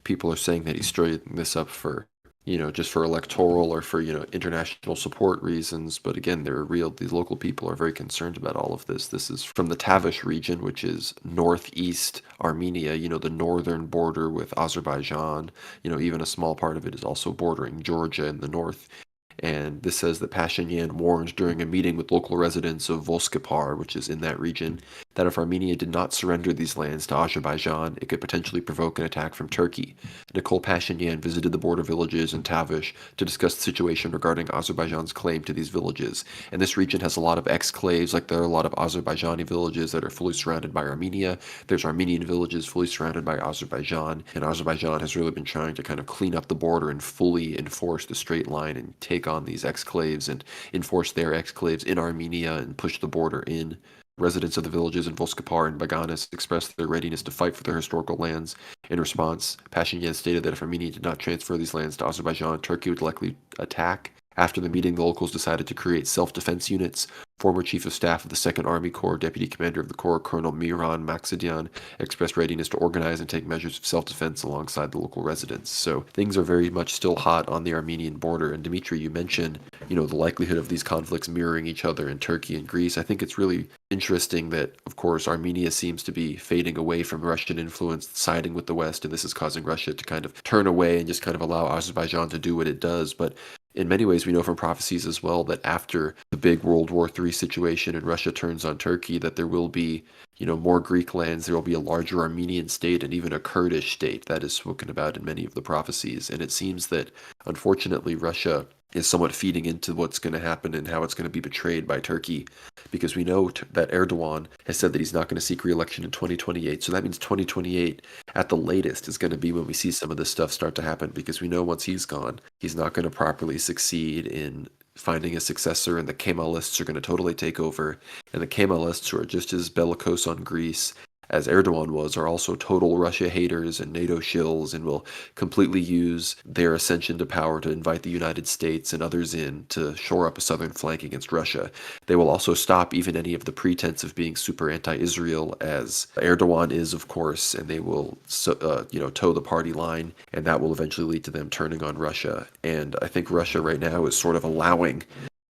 People are saying that he's stirring this up for, just for electoral or for, international support reasons. But again, these local people are very concerned about all of this. This is from the Tavush region, which is northeast Armenia, the northern border with Azerbaijan. Even a small part of it is also bordering Georgia in the north. And this says that Pashinyan warned during a meeting with local residents of Voskapar, which is in that region, that if Armenia did not surrender these lands to Azerbaijan, it could potentially provoke an attack from Turkey. Nicole Pashinyan visited the border villages in Tavush to discuss the situation regarding Azerbaijan's claim to these villages. And this region has a lot of exclaves, like there are a lot of Azerbaijani villages that are fully surrounded by Armenia. There's Armenian villages fully surrounded by Azerbaijan. And Azerbaijan has really been trying to kind of clean up the border and fully enforce the straight line and take on these exclaves and enforce their exclaves in Armenia and push the border in. Residents of the villages in Voskapar and Baganas expressed their readiness to fight for their historical lands. In response, Pashinyan stated that if Armenia did not transfer these lands to Azerbaijan, Turkey would likely attack. After the meeting, the locals decided to create self-defense units. Former Chief of Staff of the 2nd Army Corps, Deputy Commander of the Corps, Colonel Miran Maksadian, expressed readiness to organize and take measures of self-defense alongside the local residents. So things are very much still hot on the Armenian border. And Dimitri, you mentioned, the likelihood of these conflicts mirroring each other in Turkey and Greece. I think it's really interesting that, of course, Armenia seems to be fading away from Russian influence, siding with the West, and this is causing Russia to kind of turn away and just kind of allow Azerbaijan to do what it does. But in many ways, we know from prophecies as well that after the big World War III situation and Russia turns on Turkey, that there will be, more Greek lands, there will be a larger Armenian state and even a Kurdish state that is spoken about in many of the prophecies. And it seems that, unfortunately, Russia is somewhat feeding into what's going to happen and how it's going to be betrayed by Turkey, because we know that Erdogan has said that he's not going to seek re-election in 2028. So that means 2028 at the latest is going to be when we see some of this stuff start to happen, because we know once he's gone, he's not going to properly succeed in finding a successor, and the Kemalists are going to totally take over. And the Kemalists, who are just as bellicose on Greece as Erdogan was, are also total Russia haters and NATO shills and will completely use their ascension to power to invite the United States and others in to shore up a southern flank against Russia. They will also stop even any of the pretense of being super anti-Israel, as Erdogan is, of course, and they will, toe the party line, and that will eventually lead to them turning on Russia. And I think Russia right now is sort of allowing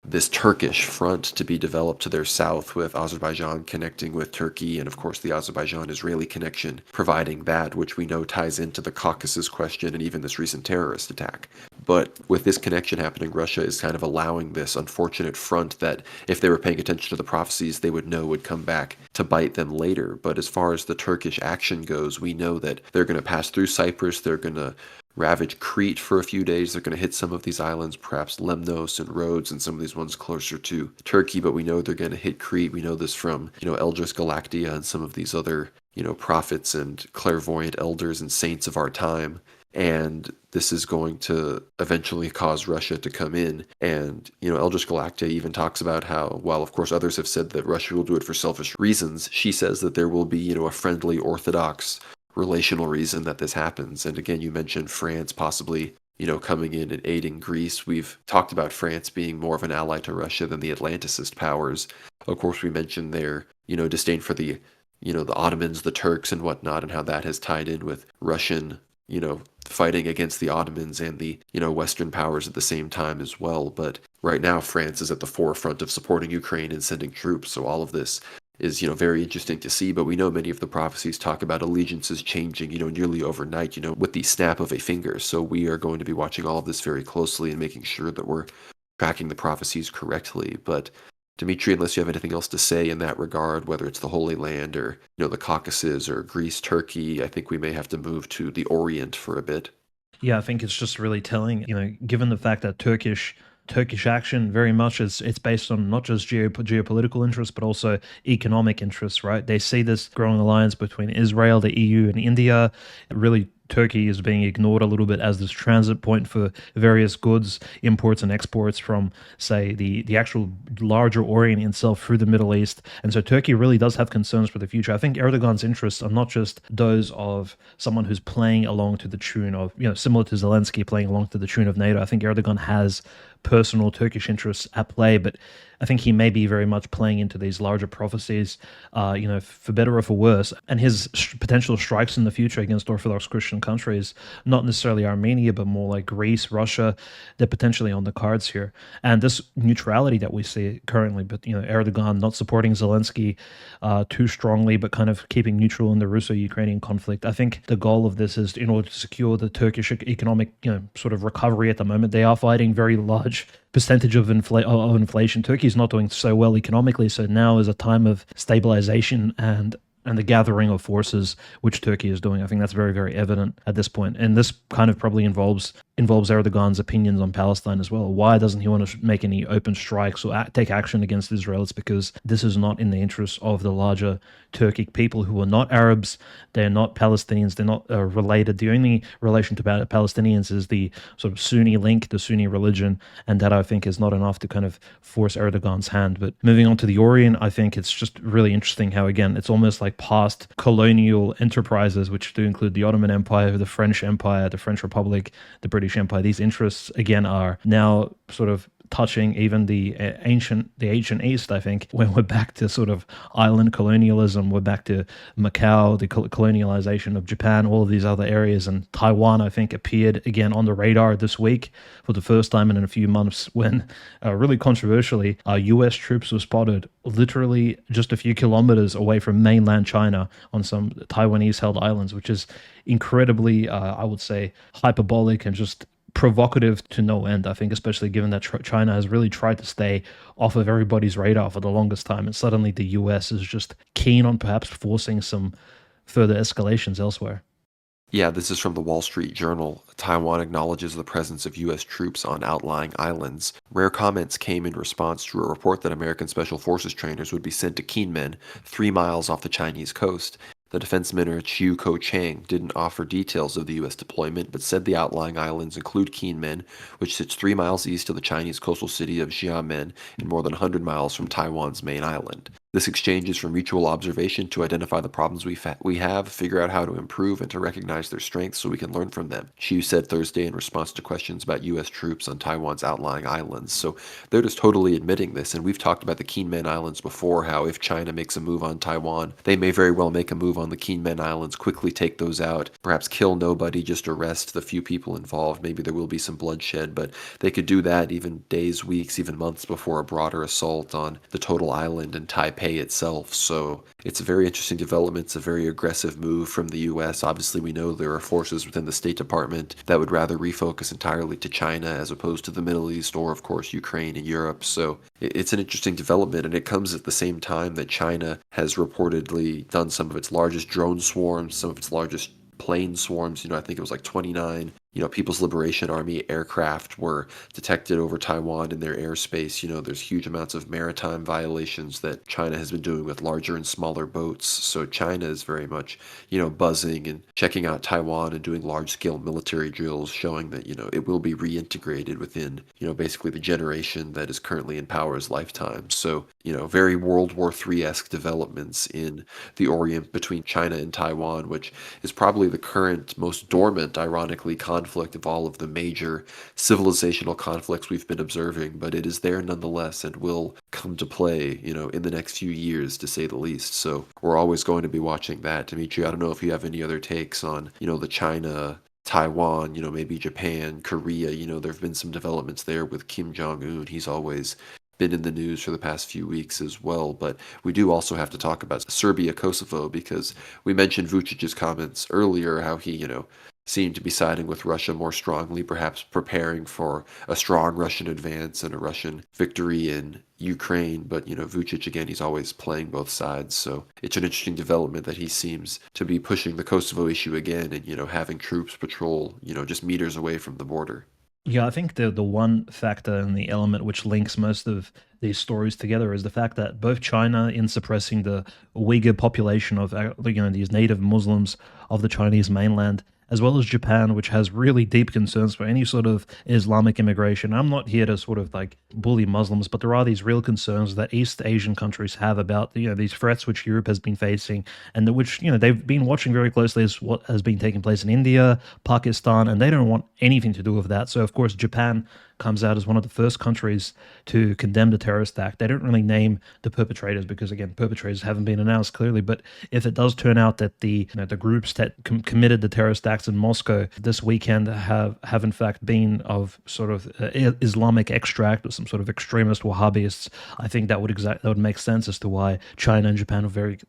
this Turkish front to be developed to their south, with Azerbaijan connecting with Turkey, and of course the Azerbaijan-Israeli connection providing that, which we know ties into the Caucasus question and even this recent terrorist attack. But with this connection happening, Russia is kind of allowing this unfortunate front that, if they were paying attention to the prophecies, they would know would come back to bite them later. But as far as the Turkish action goes, we know that they're going to pass through Cyprus, they're going to ravage Crete for a few days. They're going to hit some of these islands, perhaps Lemnos and Rhodes and some of these ones closer to Turkey, but we know they're going to hit Crete. We know this from, Eldris Galactia and some of these other, prophets and clairvoyant elders and saints of our time. And this is going to eventually cause Russia to come in. And, Eldris Galactia even talks about how, while of course others have said that Russia will do it for selfish reasons, she says that there will be, a friendly Orthodox relational reason that this happens. And again, you mentioned France possibly, coming in and aiding Greece. We've talked about France being more of an ally to Russia than the Atlanticist powers. Of course, we mentioned their, disdain for the, the Ottomans, the Turks and whatnot, and how that has tied in with Russian, fighting against the Ottomans and the, Western powers at the same time as well. But right now, France is at the forefront of supporting Ukraine and sending troops. So all of this is, very interesting to see. But we know many of the prophecies talk about allegiances changing, nearly overnight, with the snap of a finger. So we are going to be watching all of this very closely and making sure that we're tracking the prophecies correctly. But Dimitri, unless you have anything else to say in that regard, whether it's the Holy Land or, the Caucasus or Greece, Turkey, I think we may have to move to the Orient for a bit. Yeah, I think it's just really telling, given the fact that Turkish action very much is it's based on not just geopolitical interests but also economic interests, right? They see this growing alliance between Israel, the EU, and India. Really, Turkey is being ignored a little bit as this transit point for various goods, imports and exports from, say, the actual larger Orient itself through the Middle East. And so Turkey really does have concerns for the future. I think Erdogan's interests are not just those of someone who's playing along to the tune of, similar to Zelensky playing along to the tune of NATO. I think Erdogan has personal Turkish interests at play, but I think he may be very much playing into these larger prophecies, for better or for worse. And his potential strikes in the future against Orthodox Christian countries, not necessarily Armenia, but more like Greece, Russia, they're potentially on the cards here. And this neutrality that we see currently, but Erdogan not supporting Zelensky too strongly, but kind of keeping neutral in the Russo-Ukrainian conflict. I think the goal of this is in order to secure the Turkish economic, sort of recovery at the moment. They are fighting very large percentage of inflation. Turkey is not doing so well economically, so now is a time of stabilization and the gathering of forces, which Turkey is doing. I think that's very, very evident at this point. And this kind of probably involves Erdogan's opinions on Palestine as well. Why doesn't he want to make any open strikes or take action against Israel? It's because this is not in the interests of the larger Turkic people, who are not Arabs, they're not Palestinians, they're not related. The only relation to Palestinians is the sort of Sunni link, the Sunni religion, and that I think is not enough to kind of force Erdogan's hand. But moving on to the Orient, I think it's just really interesting how, again, it's almost like past colonial enterprises, which do include the Ottoman Empire, the French Empire, the French Republic, the British Empire. These interests, again, are now sort of touching even the ancient East. I think when we're back to sort of island colonialism, we're back to Macau, the colonialization of Japan, all of these other areas, and Taiwan, I think, appeared again on the radar this week for the first time in a few months, when really controversially, US troops were spotted literally just a few kilometers away from mainland China on some Taiwanese held islands, which is incredibly, I would say, hyperbolic and just provocative to no end. I think, especially given that China has really tried to stay off of everybody's radar for the longest time, and suddenly the US is just keen on perhaps forcing some further escalations elsewhere. Yeah, this is from the Wall Street Journal. Taiwan acknowledges the presence of U.S. troops on outlying islands. Rare comments came in response to a report that American Special Forces trainers would be sent to Kinmen, 3 miles off the Chinese coast. The defense minister Chiu Ko-chang didn't offer details of the U.S. deployment, but said the outlying islands include Kinmen, which sits 3 miles east of the Chinese coastal city of Xiamen and more than 100 miles from Taiwan's main island. This exchange is for mutual observation to identify the problems we have, figure out how to improve, and to recognize their strengths so we can learn from them. Xi said Thursday in response to questions about U.S. troops on Taiwan's outlying islands. So they're just totally admitting this. And we've talked about the Kinmen Islands before, how if China makes a move on Taiwan, they may very well make a move on the Kinmen Islands, quickly take those out, perhaps kill nobody, just arrest the few people involved. Maybe there will be some bloodshed, but they could do that even days, weeks, even months before a broader assault on the total island and Taipei itself. So it's a very interesting development. It's a very aggressive move from the US. Obviously, we know there are forces within the State Department that would rather refocus entirely to China as opposed to the Middle East or, of course, Ukraine and Europe. So it's an interesting development, and it comes at the same time that China has reportedly done some of its largest drone swarms, some of its largest plane swarms. I think it was like 29 People's Liberation Army aircraft were detected over Taiwan in their airspace. There's huge amounts of maritime violations that China has been doing with larger and smaller boats. So China is very much, buzzing and checking out Taiwan and doing large-scale military drills, showing that, it will be reintegrated within, basically the generation that is currently in power's lifetime. So, very World War III-esque developments in the Orient between China and Taiwan, which is probably the current most dormant, ironically, conflict of all of the major civilizational conflicts we've been observing, but it is there nonetheless and will come to play, in the next few years, to say the least. So we're always going to be watching that. Dimitri, I don't know if you have any other takes on, the China, Taiwan, maybe Japan, Korea. There have been some developments there with Kim Jong-un. He's always been in the news for the past few weeks as well. But we do also have to talk about Serbia, Kosovo, because we mentioned Vucic's comments earlier, how he, seemed to be siding with Russia more strongly, perhaps preparing for a strong Russian advance and a Russian victory in Ukraine. But, Vucic, again, he's always playing both sides. So it's an interesting development that he seems to be pushing the Kosovo issue again and, having troops patrol, just meters away from the border. Yeah, I think the one factor and the element which links most of these stories together is the fact that both China, in suppressing the Uyghur population of these native Muslims of the Chinese mainland, as well as Japan, which has really deep concerns for any sort of Islamic immigration. I'm not here to sort of like bully Muslims, but there are these real concerns that East Asian countries have about these threats which Europe has been facing, and which they've been watching very closely as what has been taking place in India, Pakistan, and they don't want anything to do with that. So of course Japan comes out as one of the first countries to condemn the terrorist act. They don't really name the perpetrators because, again, perpetrators haven't been announced clearly. But if it does turn out that the groups that committed the terrorist acts in Moscow this weekend have in fact been of sort of Islamic extract or some sort of extremist Wahhabists, I think that would make sense as to why China and Japan are very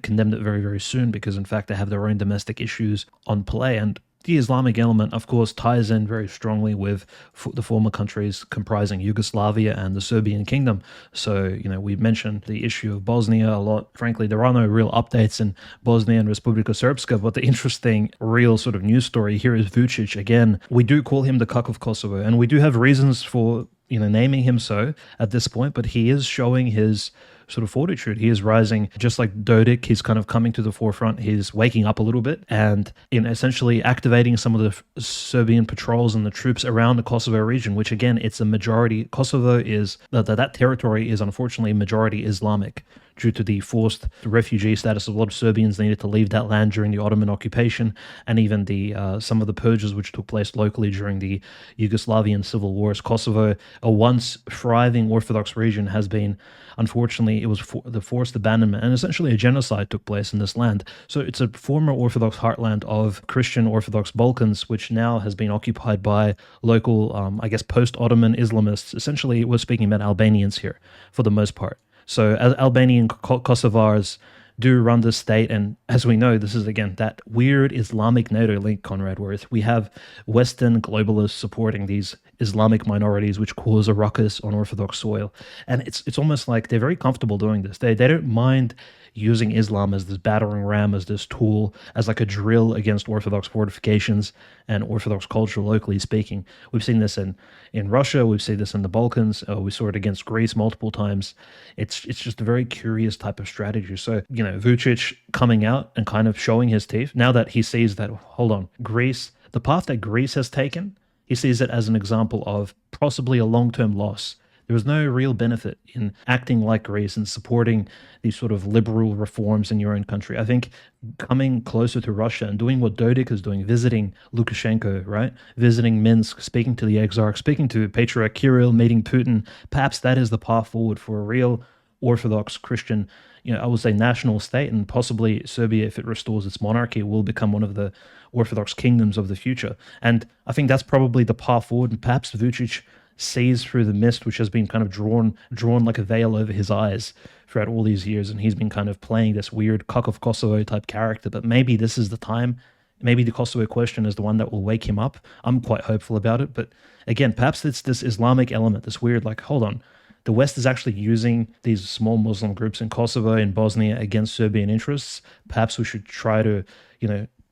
condemned it very, very soon, because in fact they have their own domestic issues on play. And the Islamic element, of course, ties in very strongly with the former countries comprising Yugoslavia and the Serbian kingdom. So, we mentioned the issue of Bosnia a lot. Frankly, there are no real updates in Bosnia and Republika Srpska, but the interesting real sort of news story here is Vucic. Again, we do call him the cuck of Kosovo, and we do have reasons for naming him so at this point, but he is showing his sort of fortitude. He is rising, just like Dodik. He's kind of coming to the forefront. He's waking up a little bit and in essentially activating some of the Serbian patrols and the troops around the Kosovo region, which again, it's a majority. Kosovo is, that territory is unfortunately majority Islamic due to the forced refugee status of a lot of Serbians needed to leave that land during the Ottoman occupation, and even the some of the purges which took place locally during the Yugoslavian civil wars. Kosovo, a once thriving Orthodox region, has been, unfortunately, it was the forced abandonment, and essentially a genocide took place in this land. So it's a former Orthodox heartland of Christian Orthodox Balkans, which now has been occupied by local, post-Ottoman Islamists. Essentially, we're speaking about Albanians here, for the most part. So Albanian Kosovars do run this state, and as we know, this is again that weird Islamic NATO link, Conrad, where we have Western globalists supporting these Islamic minorities which cause a ruckus on Orthodox soil, and it's almost like they're very comfortable doing this. They don't mind using Islam as this battering ram, as this tool, as like a drill against Orthodox fortifications and Orthodox culture, locally speaking. We've seen this in Russia. We've seen this in the Balkans. We saw it against Greece multiple times. It's just a very curious type of strategy. So, Vucic coming out and kind of showing his teeth, now that he sees that, hold on, Greece, the path that Greece has taken, he sees it as an example of possibly a long-term loss There was no real benefit in acting like Greece and supporting these sort of liberal reforms in your own country. I think coming closer to Russia and doing what Dodik is doing, visiting Lukashenko, right? Visiting Minsk, speaking to the exarch, speaking to Patriarch Kirill, meeting Putin, perhaps that is the path forward for a real Orthodox Christian, I would say national state, and possibly Serbia, if it restores its monarchy, will become one of the Orthodox kingdoms of the future. And I think that's probably the path forward. And perhaps Vucic sees through the mist, which has been kind of drawn like a veil over his eyes throughout all these years, and he's been kind of playing this weird cock of Kosovo type character. But maybe this is the time. Maybe the Kosovo question is the one that will wake him up. I'm quite hopeful about it. But again, perhaps it's this Islamic element, this weird, like, hold on, the West is actually using these small Muslim groups in Kosovo and Bosnia against Serbian interests. Perhaps we should try to,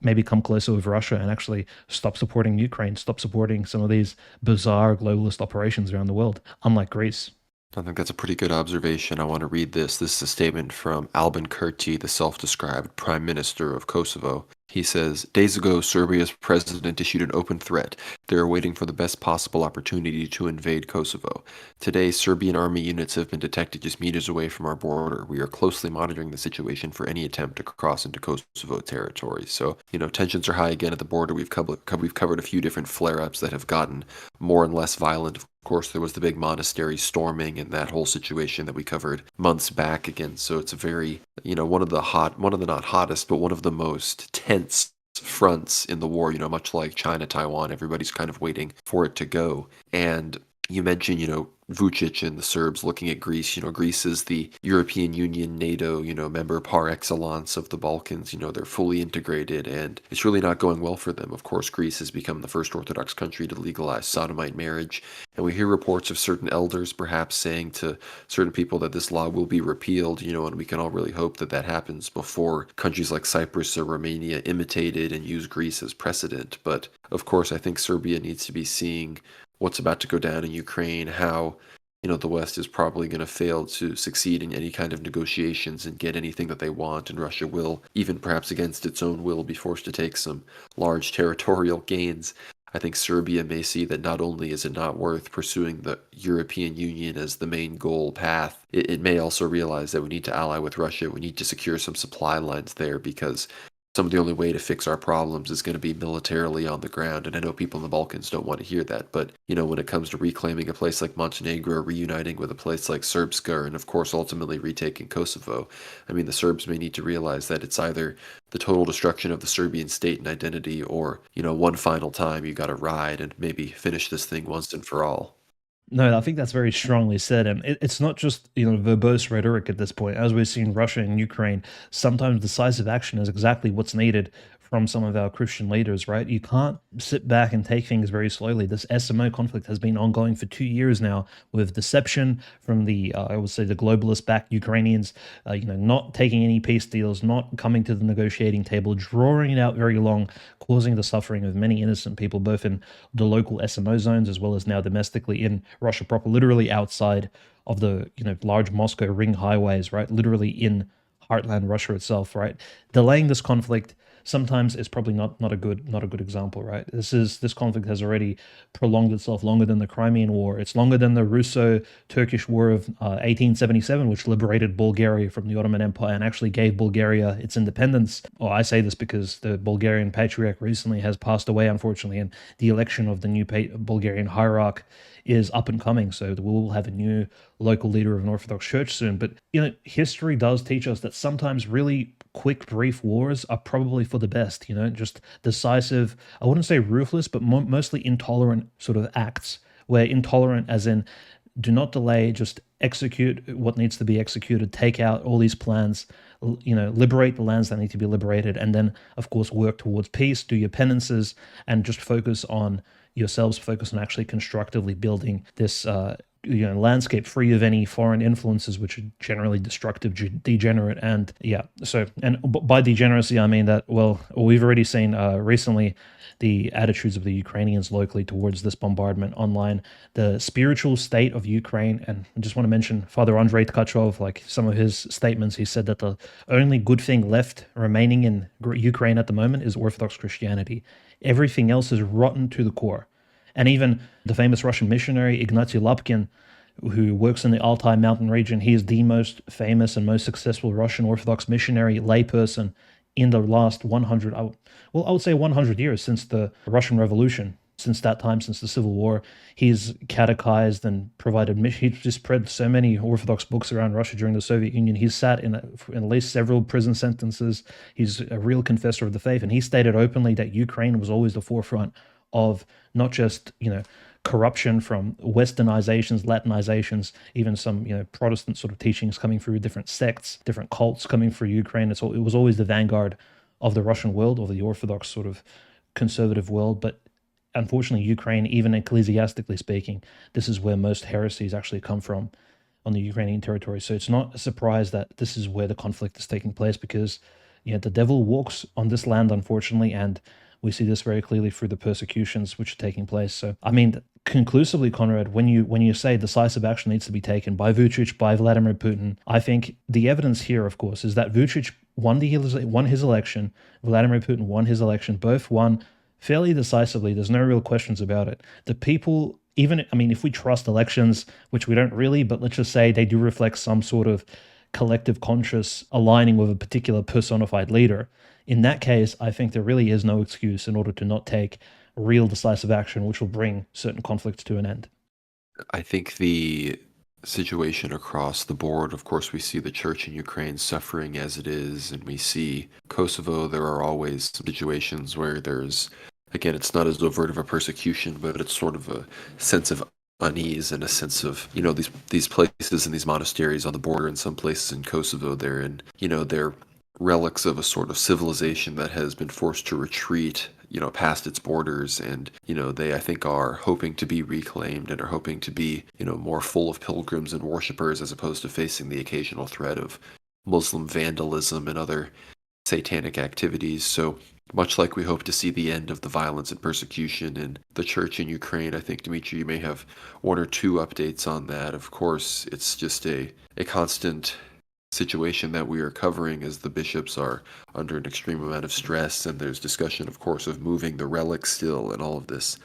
maybe come closer with Russia and actually stop supporting Ukraine, stop supporting some of these bizarre globalist operations around the world, unlike Greece. I think that's a pretty good observation. I want to read this. This is a statement from Albin Kurti, the self-described Prime Minister of Kosovo. He says, "Days ago, Serbia's president issued an open threat. They are waiting for the best possible opportunity to invade Kosovo. Today, Serbian army units have been detected just meters away from our border. We are closely monitoring the situation for any attempt to cross into Kosovo territory." So, tensions are high again at the border. We've covered a few different flare-ups that have gotten more and less violent. Of course, there was the big monastery storming and that whole situation that we covered months back again. So it's a very, one of the not hottest, but one of the most tense fronts in the war, much like China, Taiwan, everybody's kind of waiting for it to go. And you mentioned, Vucic and the Serbs looking at Greece. Greece is the European Union, NATO, member par excellence of the Balkans. They're fully integrated, and it's really not going well for them. Of course, Greece has become the first Orthodox country to legalize sodomite marriage, and we hear reports of certain elders perhaps saying to certain people that this law will be repealed, and we can all really hope that that happens before countries like Cyprus or Romania imitate it and use Greece as precedent. But, of course, I think Serbia needs to be seeing what's about to go down in Ukraine, how the West is probably going to fail to succeed in any kind of negotiations and get anything that they want, and Russia will, even perhaps against its own will, be forced to take some large territorial gains. I think Serbia may see that not only is it not worth pursuing the European Union as the main goal path, it may also realize that we need to ally with Russia. We need to secure some supply lines there, because some of the only way to fix our problems is going to be militarily on the ground. And I know people in the Balkans don't want to hear that, but when it comes to reclaiming a place like Montenegro, reuniting with a place like Srpska, and of course ultimately retaking Kosovo, the Serbs may need to realize that it's either the total destruction of the Serbian state and identity, or one final time you got to ride and maybe finish this thing once and for all. No, I think that's very strongly said, and it's not just verbose rhetoric at this point. As we've seen Russia and Ukraine, sometimes decisive action is exactly what's needed from some of our Christian leaders, right? You can't sit back and take things very slowly. This SMO conflict has been ongoing for 2 years now, with deception from the, I would say, the globalist-backed Ukrainians, not taking any peace deals, not coming to the negotiating table, drawing it out very long, causing the suffering of many innocent people, both in the local SMO zones as well as now domestically in Russia proper, literally outside of the large Moscow ring highways, right? Literally in heartland Russia itself, right? Delaying this conflict sometimes is probably not a good example, right? This conflict has already prolonged itself longer than the Crimean War. It's longer than the Russo-Turkish War of 1877, which liberated Bulgaria from the Ottoman Empire and actually gave Bulgaria its independence. Well, I say this because the Bulgarian Patriarch recently has passed away, unfortunately, and the election of the new Bulgarian hierarch is up and coming. So we will have a new local leader of an Orthodox Church soon. But history does teach us that sometimes really quick, brief wars are probably for the best. Just decisive. I wouldn't say ruthless, but mostly intolerant sort of acts. Where intolerant, as in, do not delay, just execute what needs to be executed, take out all these plans, liberate the lands that need to be liberated, and then, of course, work towards peace, do your penances, and just focus on yourselves, focus on actually constructively building this landscape free of any foreign influences, which are generally destructive, degenerate, and by degeneracy I mean that, well, we've already seen recently the attitudes of the Ukrainians locally towards this bombardment online, the spiritual state of Ukraine. And I just want to mention Father Andrei Tkachov, like some of his statements. He said that the only good thing left remaining in Ukraine at the moment is Orthodox Christianity. Everything else is rotten to the core. And even the famous Russian missionary Ignatiy Lapkin who works in the Altai mountain region. He is the most famous and most successful Russian Orthodox missionary layperson in the last 100, well, I would say 100 years since the Russian Revolution. Since that time, since the Civil War, he's catechized and provided. He's just spread so many Orthodox books around Russia during the Soviet Union. He's sat in at least several prison sentences. He's a real confessor of the faith, and he stated openly that Ukraine was always the forefront of not just corruption from westernizations, Latinizations, even some Protestant sort of teachings coming through different sects, different cults coming through Ukraine. It was always the vanguard of the Russian world, or the Orthodox sort of conservative world. But unfortunately, Ukraine, even ecclesiastically speaking, this is where most heresies actually come from on the Ukrainian territory. So it's not a surprise that this is where the conflict is taking place, because the devil walks on this land, unfortunately, and we see this very clearly through the persecutions which are taking place. So, I mean, conclusively, Conrad, when you say decisive action needs to be taken by Vucic, by Vladimir Putin, I think the evidence here, of course, is that Vucic won his election, Vladimir Putin won his election, both won fairly decisively. There's no real questions about it. The people, even, I mean, if we trust elections, which we don't really, but let's just say they do reflect some sort of collective conscious aligning with a particular personified leader. In that case, I think there really is no excuse in order to not take real decisive action, which will bring certain conflicts to an end. I think the situation across the board, of course, we see the church in Ukraine suffering as it is, and we see Kosovo. There are always situations where there's, again, it's not as overt of a persecution, but it's sort of a sense of unease and a sense of, these places and these monasteries on the border, in some places in Kosovo, they're relics of a sort of civilization that has been forced to retreat, past its borders. And, they, I think, are hoping to be reclaimed and are hoping to be, more full of pilgrims and worshipers, as opposed to facing the occasional threat of Muslim vandalism and other satanic activities. So much like we hope to see the end of the violence and persecution in the church in Ukraine, I think, Dmitry, you may have one or two updates on that. Of course, it's just a constant situation that we are covering, as the bishops are under an extreme amount of stress, and there's discussion, of course, of moving the relics still, and all of this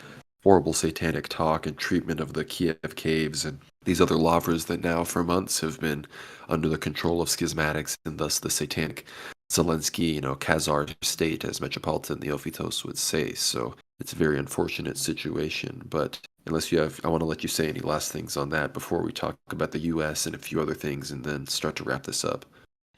horrible satanic talk and treatment of the Kiev caves and these other lavras that now for months have been under the control of schismatics, and thus the satanic Zelensky, Khazar state, as Metropolitan Neophytos would say. So it's a very unfortunate situation. But unless you have, I want to let you say any last things on that before we talk about the U.S. and a few other things, and then start to wrap this up.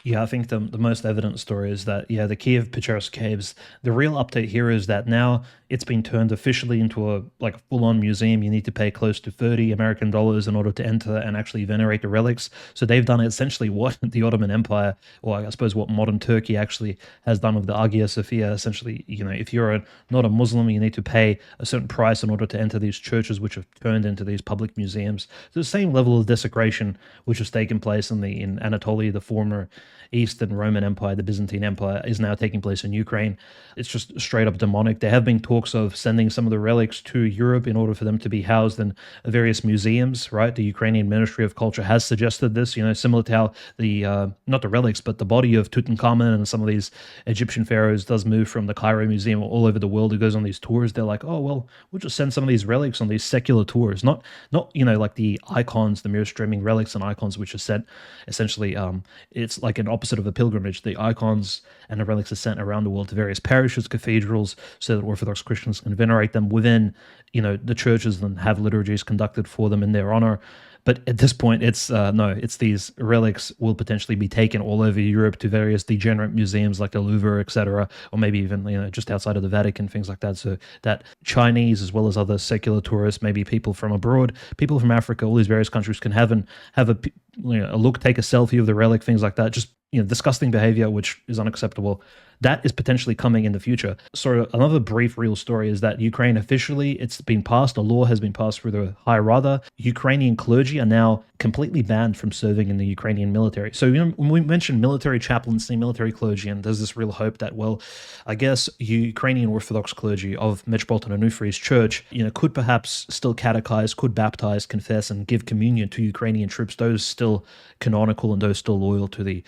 Yeah, I think the most evident story is that, the Kiev Pecheros caves, the real update here is that now it's been turned officially into a full-on museum. You need to pay close to $30 in order to enter and actually venerate the relics. So they've done essentially what the Ottoman Empire, or I suppose what modern Turkey actually has done with the Hagia Sophia. Essentially, if you're not a Muslim, you need to pay a certain price in order to enter these churches, which have turned into these public museums. So the same level of desecration which has taken place in Anatolia, the former Eastern Roman Empire, the Byzantine Empire, is now taking place in Ukraine. It's just straight up demonic. There have been talks of sending some of the relics to Europe in order for them to be housed in various museums, right? The Ukrainian Ministry of Culture has suggested this, similar to how not the relics, but the body of Tutankhamun and some of these Egyptian pharaohs does move from the Cairo Museum all over the world. It goes on these tours. They're like, oh, well, we'll just send some of these relics on these secular tours, not like the icons, the mirror streaming relics and icons, which are sent essentially, it's like an opposite of a pilgrimage. The icons and the relics are sent around the world to various parishes, cathedrals, so that Orthodox Christians can venerate them within, the churches, and have liturgies conducted for them in their honor. But at this point, it's these relics will potentially be taken all over Europe to various degenerate museums like the Louvre, etc., or maybe even just outside of the Vatican, things like that. So that Chinese, as well as other secular tourists, maybe people from abroad, people from Africa, all these various countries can have a look, take a selfie of the relic, things like that. Just disgusting behavior, which is unacceptable. That is potentially coming in the future. So another brief real story is that Ukraine officially, it's been passed, a law has been passed through the High Rada. Ukrainian clergy are now completely banned from serving in the Ukrainian military. So when we mentioned military chaplaincy, military clergy, and there's this real hope that, well, I guess Ukrainian Orthodox clergy of Metropolitan Onufri's church, could perhaps still catechize, could baptize, confess, and give communion to Ukrainian troops, those still canonical and those still loyal to the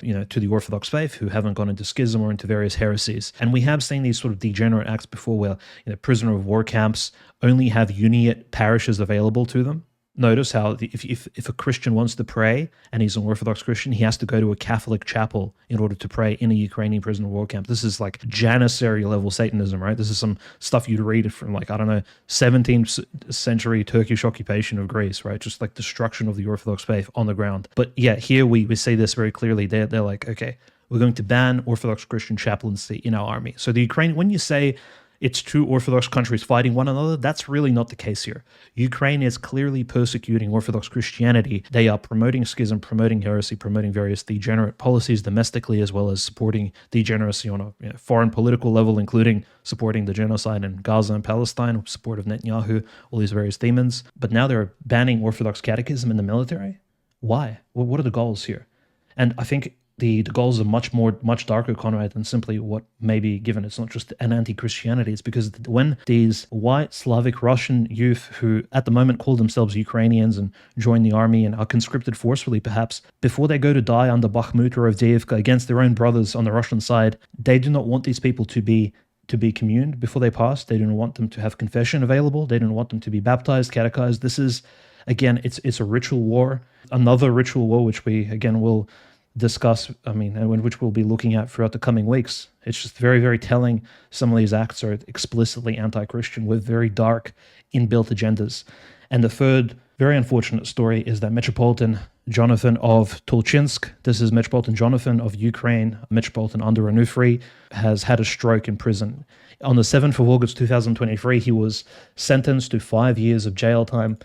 Orthodox faith, who haven't gone into schism or into various heresies. And we have seen these sort of degenerate acts before, where prisoner of war camps only have uniate parishes available to them. notice how if a Christian wants to pray and he's an Orthodox Christian, he has to go to a Catholic chapel in order to pray in a Ukrainian prison war camp. This is like Janissary level Satanism, right? This is some stuff you'd read from, like, I don't know, 17th century Turkish occupation of Greece, right? Just like destruction of the Orthodox faith on the ground. But yeah, here we see this very clearly. They're like, okay, we're going to ban Orthodox Christian chaplaincy in our army. So the Ukraine, when you say it's two Orthodox countries fighting one another, that's really not the case here. Ukraine is clearly persecuting Orthodox Christianity. They are promoting schism, promoting heresy, promoting various degenerate policies domestically, as well as supporting degeneracy on a foreign political level, including supporting the genocide in Gaza and Palestine, support of Netanyahu, all these various demons. But now they're banning Orthodox catechism in the military? Why? What are the goals here? And I think the goals are much darker, Conrad, than simply what may be given. It's not just an anti-Christianity. It's because when these white Slavic Russian youth who at the moment call themselves Ukrainians and join the army and are conscripted forcefully, perhaps, before they go to die under Bakhmut or Avdiivka against their own brothers on the Russian side, they do not want these people to be communed before they pass. They don't want them to have confession available. They don't want them to be baptized, catechized. This is, again, it's a ritual war, another ritual war, which we, again, will discuss, and which we'll be looking at throughout the coming weeks. It's just very, very telling. Some of these acts are explicitly anti-Christian with very dark inbuilt agendas. And the third very unfortunate story is that Metropolitan Jonathan of Tulchinsk, this is Metropolitan Jonathan of Ukraine, Metropolitan under Onufri, has had a stroke in prison. On the 7th of August 2023, he was sentenced to 5 years of jail time,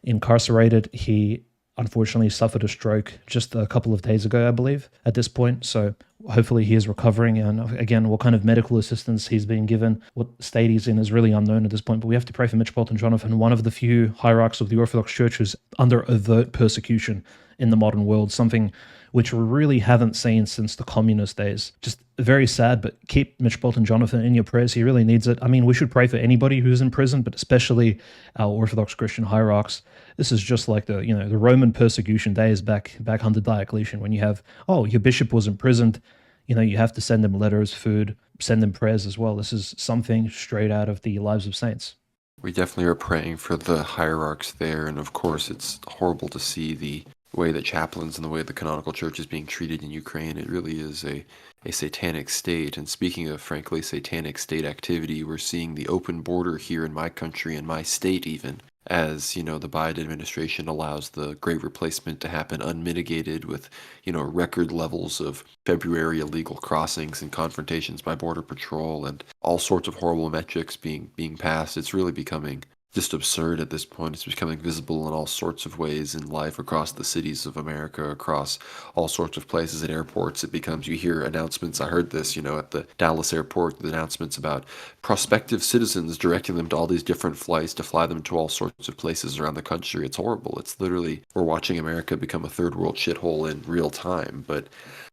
incarcerated. He unfortunately suffered a stroke just a couple of days ago, I believe, at this point. So hopefully he is recovering. And again, what kind of medical assistance he's being given, what state he's in, is really unknown at this point. But we have to pray for Metropolitan Jonathan, one of the few hierarchs of the Orthodox Church who's under overt persecution in the modern world, something which we really haven't seen since the communist days. Just very sad, but keep Metropolitan Jonathan in your prayers. He really needs it. I mean, we should pray for anybody who's in prison, but especially our Orthodox Christian hierarchs. This is just like the Roman persecution days back under Diocletian, when you have, your bishop was imprisoned, you have to send them letters, food, send them prayers as well. This is something straight out of the lives of saints. We definitely are praying for the hierarchs there, and of course it's horrible to see the way that chaplains and the way the canonical church is being treated in Ukraine. It really is a satanic state. And speaking of, frankly, satanic state activity, we're seeing the open border here in my country, in my state even, as the Biden administration allows the great replacement to happen unmitigated with record levels of February illegal crossings and confrontations by Border Patrol and all sorts of horrible metrics being passed. It's really becoming just absurd at this point. It's becoming visible in all sorts of ways in life across the cities of America, across all sorts of places at airports. It becomes, you hear announcements. I heard this, at the Dallas airport, the announcements about prospective citizens directing them to all these different flights to fly them to all sorts of places around the country. It's horrible. It's literally, we're watching America become a third world shithole in real time. But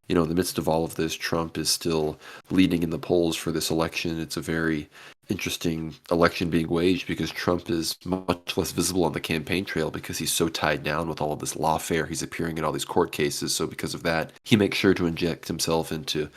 in the midst of all of this, Trump is still leading in the polls for this election. It's a very interesting election being waged because Trump is much less visible on the campaign trail because he's so tied down with all of this lawfare. He's appearing in all these court cases. So because of that, he makes sure to inject himself into,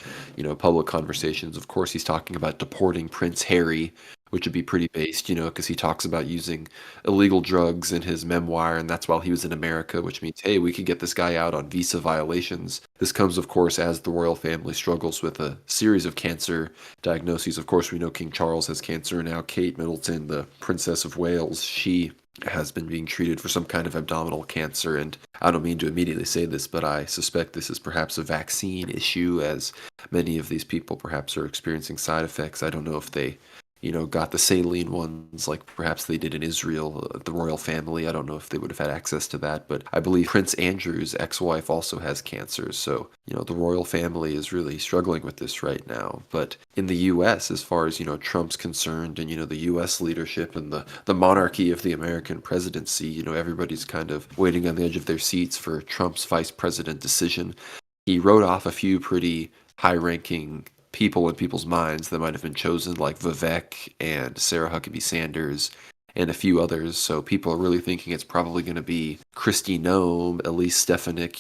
public conversations. Of course, he's talking about deporting Prince Harry, which would be pretty based, because he talks about using illegal drugs in his memoir, and that's while he was in America, which means, hey, we could get this guy out on visa violations. This comes, of course, as the royal family struggles with a series of cancer diagnoses. Of course, we know King Charles has cancer, and now Kate Middleton, the Princess of Wales, she has been being treated for some kind of abdominal cancer. And I don't mean to immediately say this, but I suspect this is perhaps a vaccine issue, as many of these people perhaps are experiencing side effects. I don't know if they got the saline ones like perhaps they did in Israel, the royal family. I don't know if they would have had access to that, but I believe Prince Andrew's ex-wife also has cancer. So, the royal family is really struggling with this right now. But in the U.S., as far as, Trump's concerned and, the U.S. leadership and the monarchy of the American presidency, everybody's kind of waiting on the edge of their seats for Trump's vice president decision. He wrote off a few pretty high-ranking people in people's minds that might have been chosen, like Vivek and Sarah Huckabee Sanders and a few others. So people are really thinking it's probably going to be Kristi Noem, Elise Stefanik,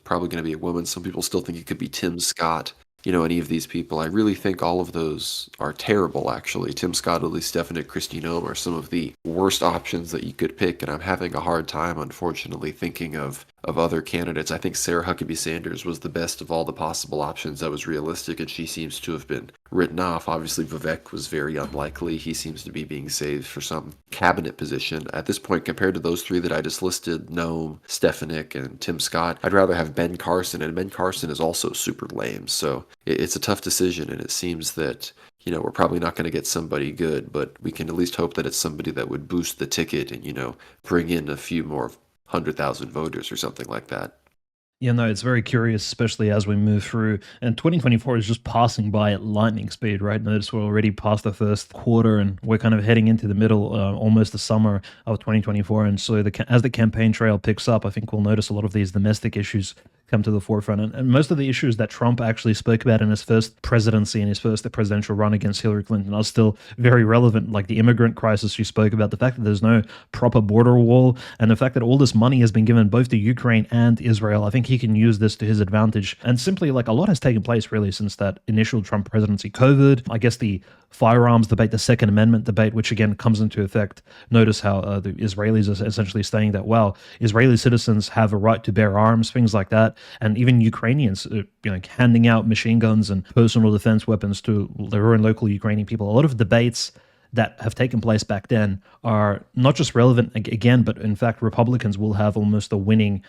probably going to be a woman. Some people still think it could be Tim Scott. any of these people. I really think all of those are terrible, actually. Tim Scott, Lee Stefanik, Kristi Noem are some of the worst options that you could pick, and I'm having a hard time, unfortunately, thinking of other candidates. I think Sarah Huckabee Sanders was the best of all the possible options that was realistic, and she seems to have been written off. Obviously, Vivek was very unlikely. He seems to be being saved for some cabinet position. At this point, compared to those three that I just listed, Noem, Stefanik, and Tim Scott, I'd rather have Ben Carson, and Ben Carson is also super lame. So it's a tough decision, and it seems that we're probably not going to get somebody good, but we can at least hope that it's somebody that would boost the ticket and, bring in a few more 100,000 voters or something like that. Yeah, no, it's very curious, especially as we move through. And 2024 is just passing by at lightning speed, right? Notice we're already past the first quarter and we're kind of heading into the middle, almost the summer of 2024. And so as the campaign trail picks up, I think we'll notice a lot of these domestic issues come to the forefront. And most of the issues that Trump actually spoke about in his first presidency and his first presidential run against Hillary Clinton are still very relevant, like the immigrant crisis you spoke about, the fact that there's no proper border wall, and the fact that all this money has been given both to Ukraine and Israel. I think he can use this to his advantage. And simply, like, a lot has taken place really since that initial Trump presidency. COVID, I guess the firearms debate, the Second Amendment debate, which again comes into effect. Notice how the Israelis are essentially saying that, well, Israeli citizens have a right to bear arms, things like that. And even Ukrainians, handing out machine guns and personal defense weapons to their own local Ukrainian people. A lot of debates that have taken place back then are not just relevant again, but in fact, Republicans will have almost a winning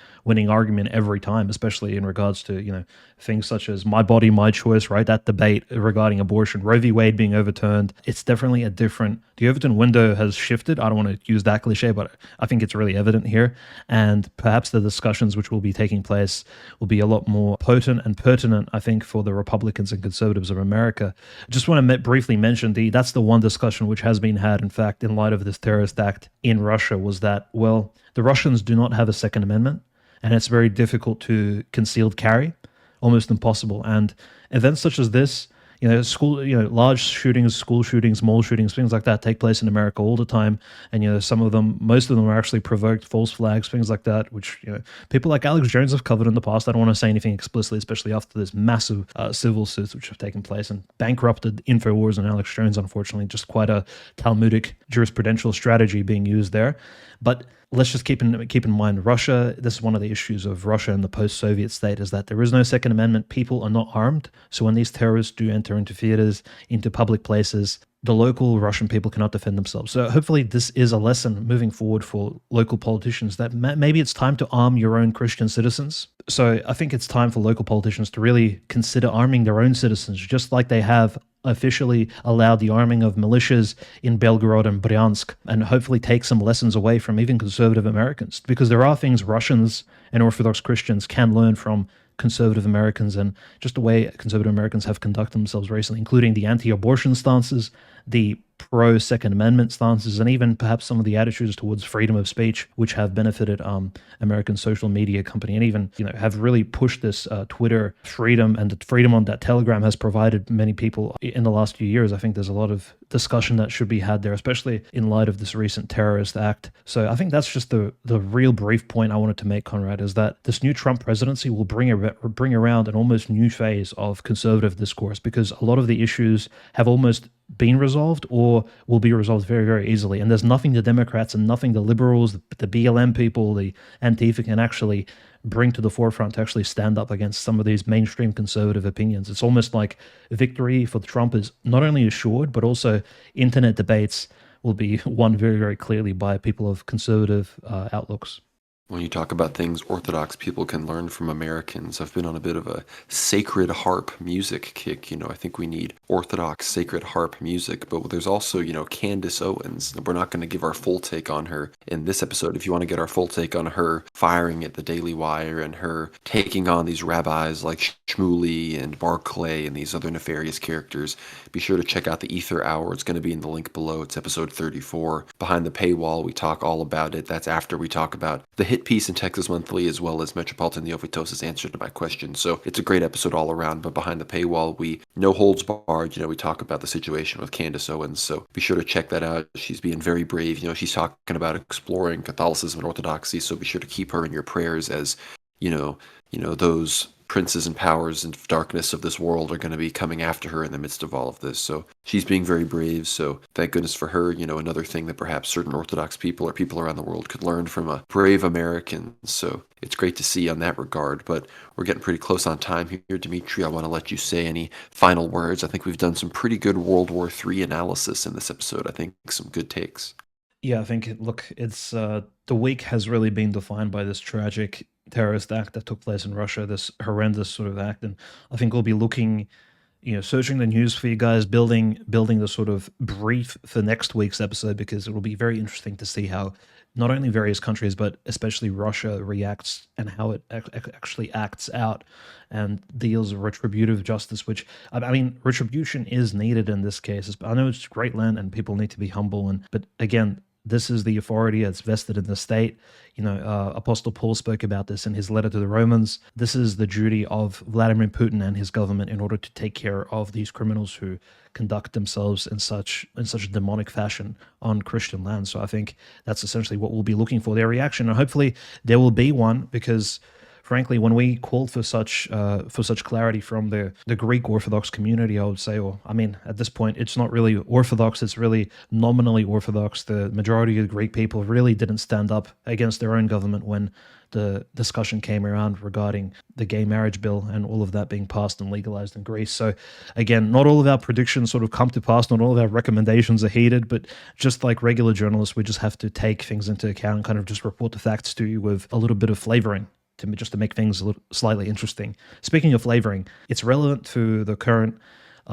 argument every time, especially in regards to things such as my body, my choice, right? That debate regarding abortion, Roe v. Wade being overturned. It's definitely the Overton window has shifted. I don't want to use that cliche, but I think it's really evident here. And perhaps the discussions which will be taking place will be a lot more potent and pertinent, I think, for the Republicans and conservatives of America. I just want to briefly mention that's the one discussion which has been had, in fact, in light of this terrorist act in Russia, was that, well, the Russians do not have a Second Amendment, and it's very difficult to concealed carry, almost impossible. And events such as this, large shootings, school shootings, mall shootings, things like that take place in America all the time. And, most of them are actually provoked false flags, things like that, which, people like Alex Jones have covered in the past. I don't want to say anything explicitly, especially after this massive civil suits which have taken place and bankrupted InfoWars and Alex Jones, unfortunately. Just quite a Talmudic jurisprudential strategy being used there. But let's just keep in mind, Russia, this is one of the issues of Russia and the post-Soviet state, is that there is no Second Amendment. People are not armed. So when these terrorists do enter into theaters, into public places, the local Russian people cannot defend themselves. So hopefully this is a lesson moving forward for local politicians that maybe it's time to arm your own Christian citizens. So I think it's time for local politicians to really consider arming their own citizens, just like they have officially allowed the arming of militias in Belgorod and Bryansk, and hopefully take some lessons away from even conservative Americans, because there are things Russians and Orthodox Christians can learn from conservative Americans and just the way conservative Americans have conducted themselves recently, including the anti-abortion stances, the pro-Second Amendment stances, and even perhaps some of the attitudes towards freedom of speech, which have benefited American social media company, and even have really pushed this Twitter freedom, and the freedom on that Telegram has provided many people in the last few years. I think there's a lot of discussion that should be had there, especially in light of this recent terrorist act. So I think that's just the real brief point I wanted to make, Conrad, is that this new Trump presidency will bring around an almost new phase of conservative discourse, because a lot of the issues have almost been resolved or will be resolved very, very easily. And there's nothing the Democrats and nothing the liberals, the BLM people, the Antifa can actually bring to the forefront to actually stand up against some of these mainstream conservative opinions. It's almost like victory for Trump is not only assured, but also internet debates will be won very, very clearly by people of conservative outlooks. When you talk about things Orthodox people can learn from Americans, I've been on a bit of a sacred harp music kick. I think we need Orthodox sacred harp music, but there's also, Candace Owens. We're not going to give our full take on her in this episode. If you want to get our full take on her firing at the Daily Wire and her taking on these rabbis like Shmuley and Barclay and these other nefarious characters, be sure to check out the Ether Hour. It's going to be in the link below. It's episode 34. Behind the paywall, we talk all about it. That's after we talk about the hit piece in Texas Monthly, as well as Metropolitan Neophytos' answer to my question. So it's a great episode all around, but behind the paywall, we no holds barred, we talk about the situation with Candace Owens. So be sure to check that out. She's being very brave. She's talking about exploring Catholicism and Orthodoxy. So be sure to keep her in your prayers as, those princes and powers and darkness of this world are going to be coming after her in the midst of all of this. So she's being very brave. So thank goodness for her. Another thing that perhaps certain Orthodox people or people around the world could learn from a brave American. So it's great to see on that regard. But we're getting pretty close on time here, Dimitri. I want to let you say any final words. I think we've done some pretty good World War III analysis in this episode. I think some good takes. Yeah, I think, look, it's the week has really been defined by this tragic terrorist act that took place in Russia, this horrendous sort of act. And I think we'll be looking, searching the news for you guys, building the sort of brief for next week's episode, because it will be very interesting to see how not only various countries but especially Russia reacts and how it actually acts out and deals retributive justice. Which I mean, retribution is needed in this case. I know it's great land and people need to be humble, but again, this is the authority that's vested in the state. Apostle Paul spoke about this in his letter to the Romans. This is the duty of Vladimir Putin and his government in order to take care of these criminals who conduct themselves in such demonic fashion on Christian land. So I think that's essentially what we'll be looking for, their reaction, and hopefully there will be one, because frankly, when we called for such clarity from the Greek Orthodox community, I would say, or I mean, at this point, it's not really Orthodox; it's really nominally Orthodox. The majority of the Greek people really didn't stand up against their own government when the discussion came around regarding the gay marriage bill and all of that being passed and legalized in Greece. So again, not all of our predictions sort of come to pass, not all of our recommendations are heeded, but just like regular journalists, we just have to take things into account and kind of just report the facts to you with a little bit of flavoring just to make things a little slightly interesting. Speaking of flavoring, it's relevant to the current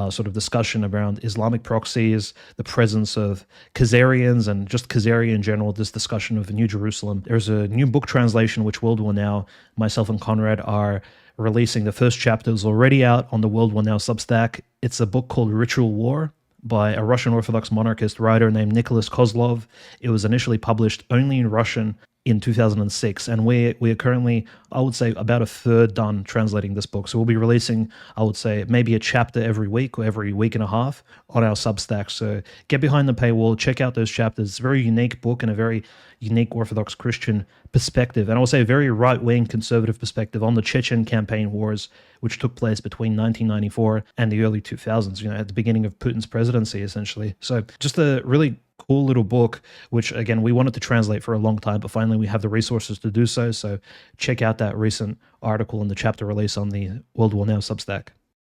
sort of discussion around Islamic proxies, the presence of Khazarians, and just Khazari in general, this discussion of the New Jerusalem. There's a new book translation, which World War Now, myself and Conrad are releasing. The first chapter is already out on the World War Now Substack. It's a book called Ritual War by a Russian Orthodox monarchist writer named Nicholas Kozlov. It was initially published only in Russian in 2006, and we are currently, I would say, about a third done translating this book. So we'll be releasing, I would say, maybe a chapter every week or every week and a half on our Substack. So get behind the paywall, check out those chapters. It's a very unique book and a very unique Orthodox Christian perspective, and I will say a very right-wing conservative perspective on the Chechen campaign wars, which took place between 1994 and the early 2000s, at the beginning of Putin's presidency, essentially. So just a really cool little book, which again, we wanted to translate for a long time, but finally we have the resources to do so. So check out that recent article in the chapter release on the World War Now Substack.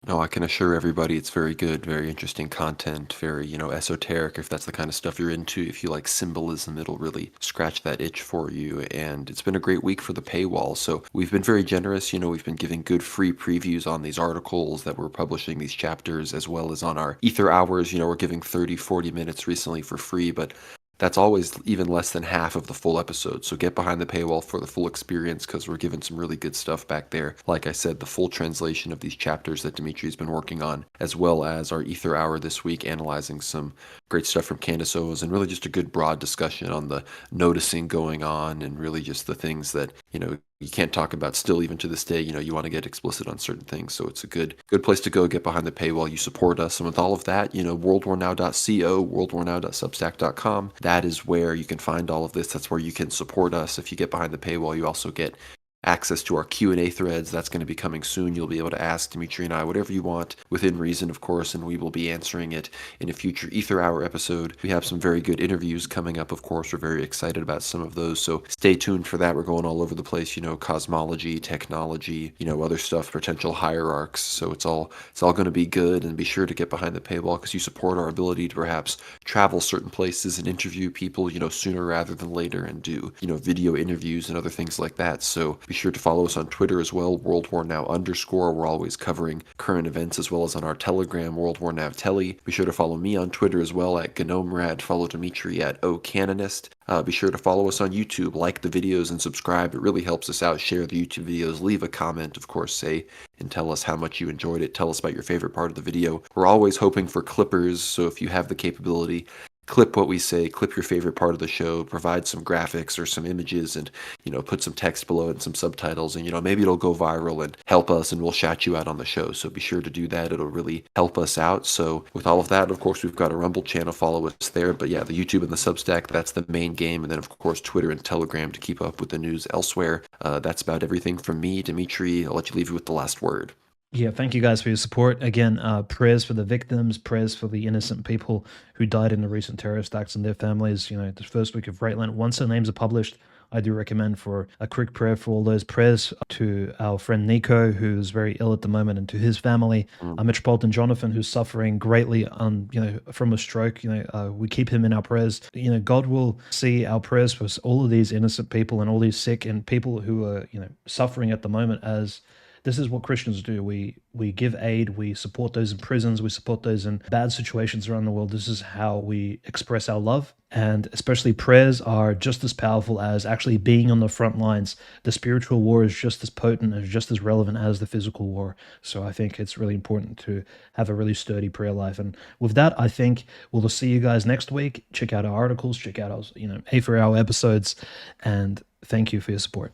No, I can assure everybody it's very good, very interesting content, very, esoteric, if that's the kind of stuff you're into. If you like symbolism, it'll really scratch that itch for you. And it's been a great week for the paywall. So we've been very generous. We've been giving good free previews on these articles that we're publishing, these chapters, as well as on our Ether hours. We're giving 30, 40 minutes recently for free, but that's always even less than half of the full episode. So get behind the paywall for the full experience, because we're giving some really good stuff back there. Like I said, the full translation of these chapters that Dimitri's been working on, as well as our Ether Hour this week, analyzing some great stuff from Candace Owens, and really just a good broad discussion on the noticing going on, and really just the things that, you can't talk about still even to this day. You want to get explicit on certain things. So it's a good place to go, get behind the paywall. You support us. And with all of that, worldwarnow.co, worldwarnow.substack.com, that is where you can find all of this. That's where you can support us. If you get behind the paywall, you also get access to our Q&A threads. That's going to be coming soon. You'll be able to ask Dimitri and I whatever you want, within reason, of course, and we will be answering it in a future Ether Hour episode. We have some very good interviews coming up, of course. We're very excited about some of those, so stay tuned for that. We're going all over the place, cosmology, technology, other stuff, potential hierarchs. So it's all going to be good, and be sure to get behind the paywall, because you support our ability to perhaps travel certain places and interview people, sooner rather than later, and do, video interviews and other things like that. So be sure to follow us on Twitter as well, World War Now _. We're always covering current events, as well as on our Telegram, World War Now Telly. Be sure to follow me on Twitter as well at GnomeRad. Follow Dimitri at OCanonist. Be sure to follow us on YouTube, like the videos, and subscribe. It really helps us out. Share the YouTube videos, leave a comment, of course, say and tell us how much you enjoyed it. Tell us about your favorite part of the video. We're always hoping for clippers, so if you have the capability, clip what we say, clip your favorite part of the show, provide some graphics or some images, and put some text below and some subtitles, and maybe it'll go viral and help us, and we'll shout you out on the show. So be sure to do that. It'll really help us out. So with all of that, of course, we've got a Rumble channel. Follow us there. But yeah, the YouTube and the Substack, that's the main game. And then of course Twitter and Telegram to keep up with the news elsewhere. That's about everything from me, Dimitri. I'll let you leave you with the last word. Yeah, thank you guys for your support. Again, prayers for the victims, prayers for the innocent people who died in the recent terrorist acts and their families. The first week of Great Lent, once their names are published, I do recommend for a quick prayer for all those. Prayers to our friend Nico, who's very ill at the moment, and to his family. Metropolitan Jonathan, who's suffering greatly from a stroke. We keep him in our prayers. God will see our prayers for all of these innocent people and all these sick and people who are suffering at the moment, as this is what Christians do. We give aid, we support those in prisons, we support those in bad situations around the world. This is how we express our love. And especially prayers are just as powerful as actually being on the front lines. The spiritual war is just as potent and just as relevant as the physical war. So I think it's really important to have a really sturdy prayer life. And with that, I think we'll see you guys next week. Check out our articles, check out our A4 Hour episodes, and thank you for your support.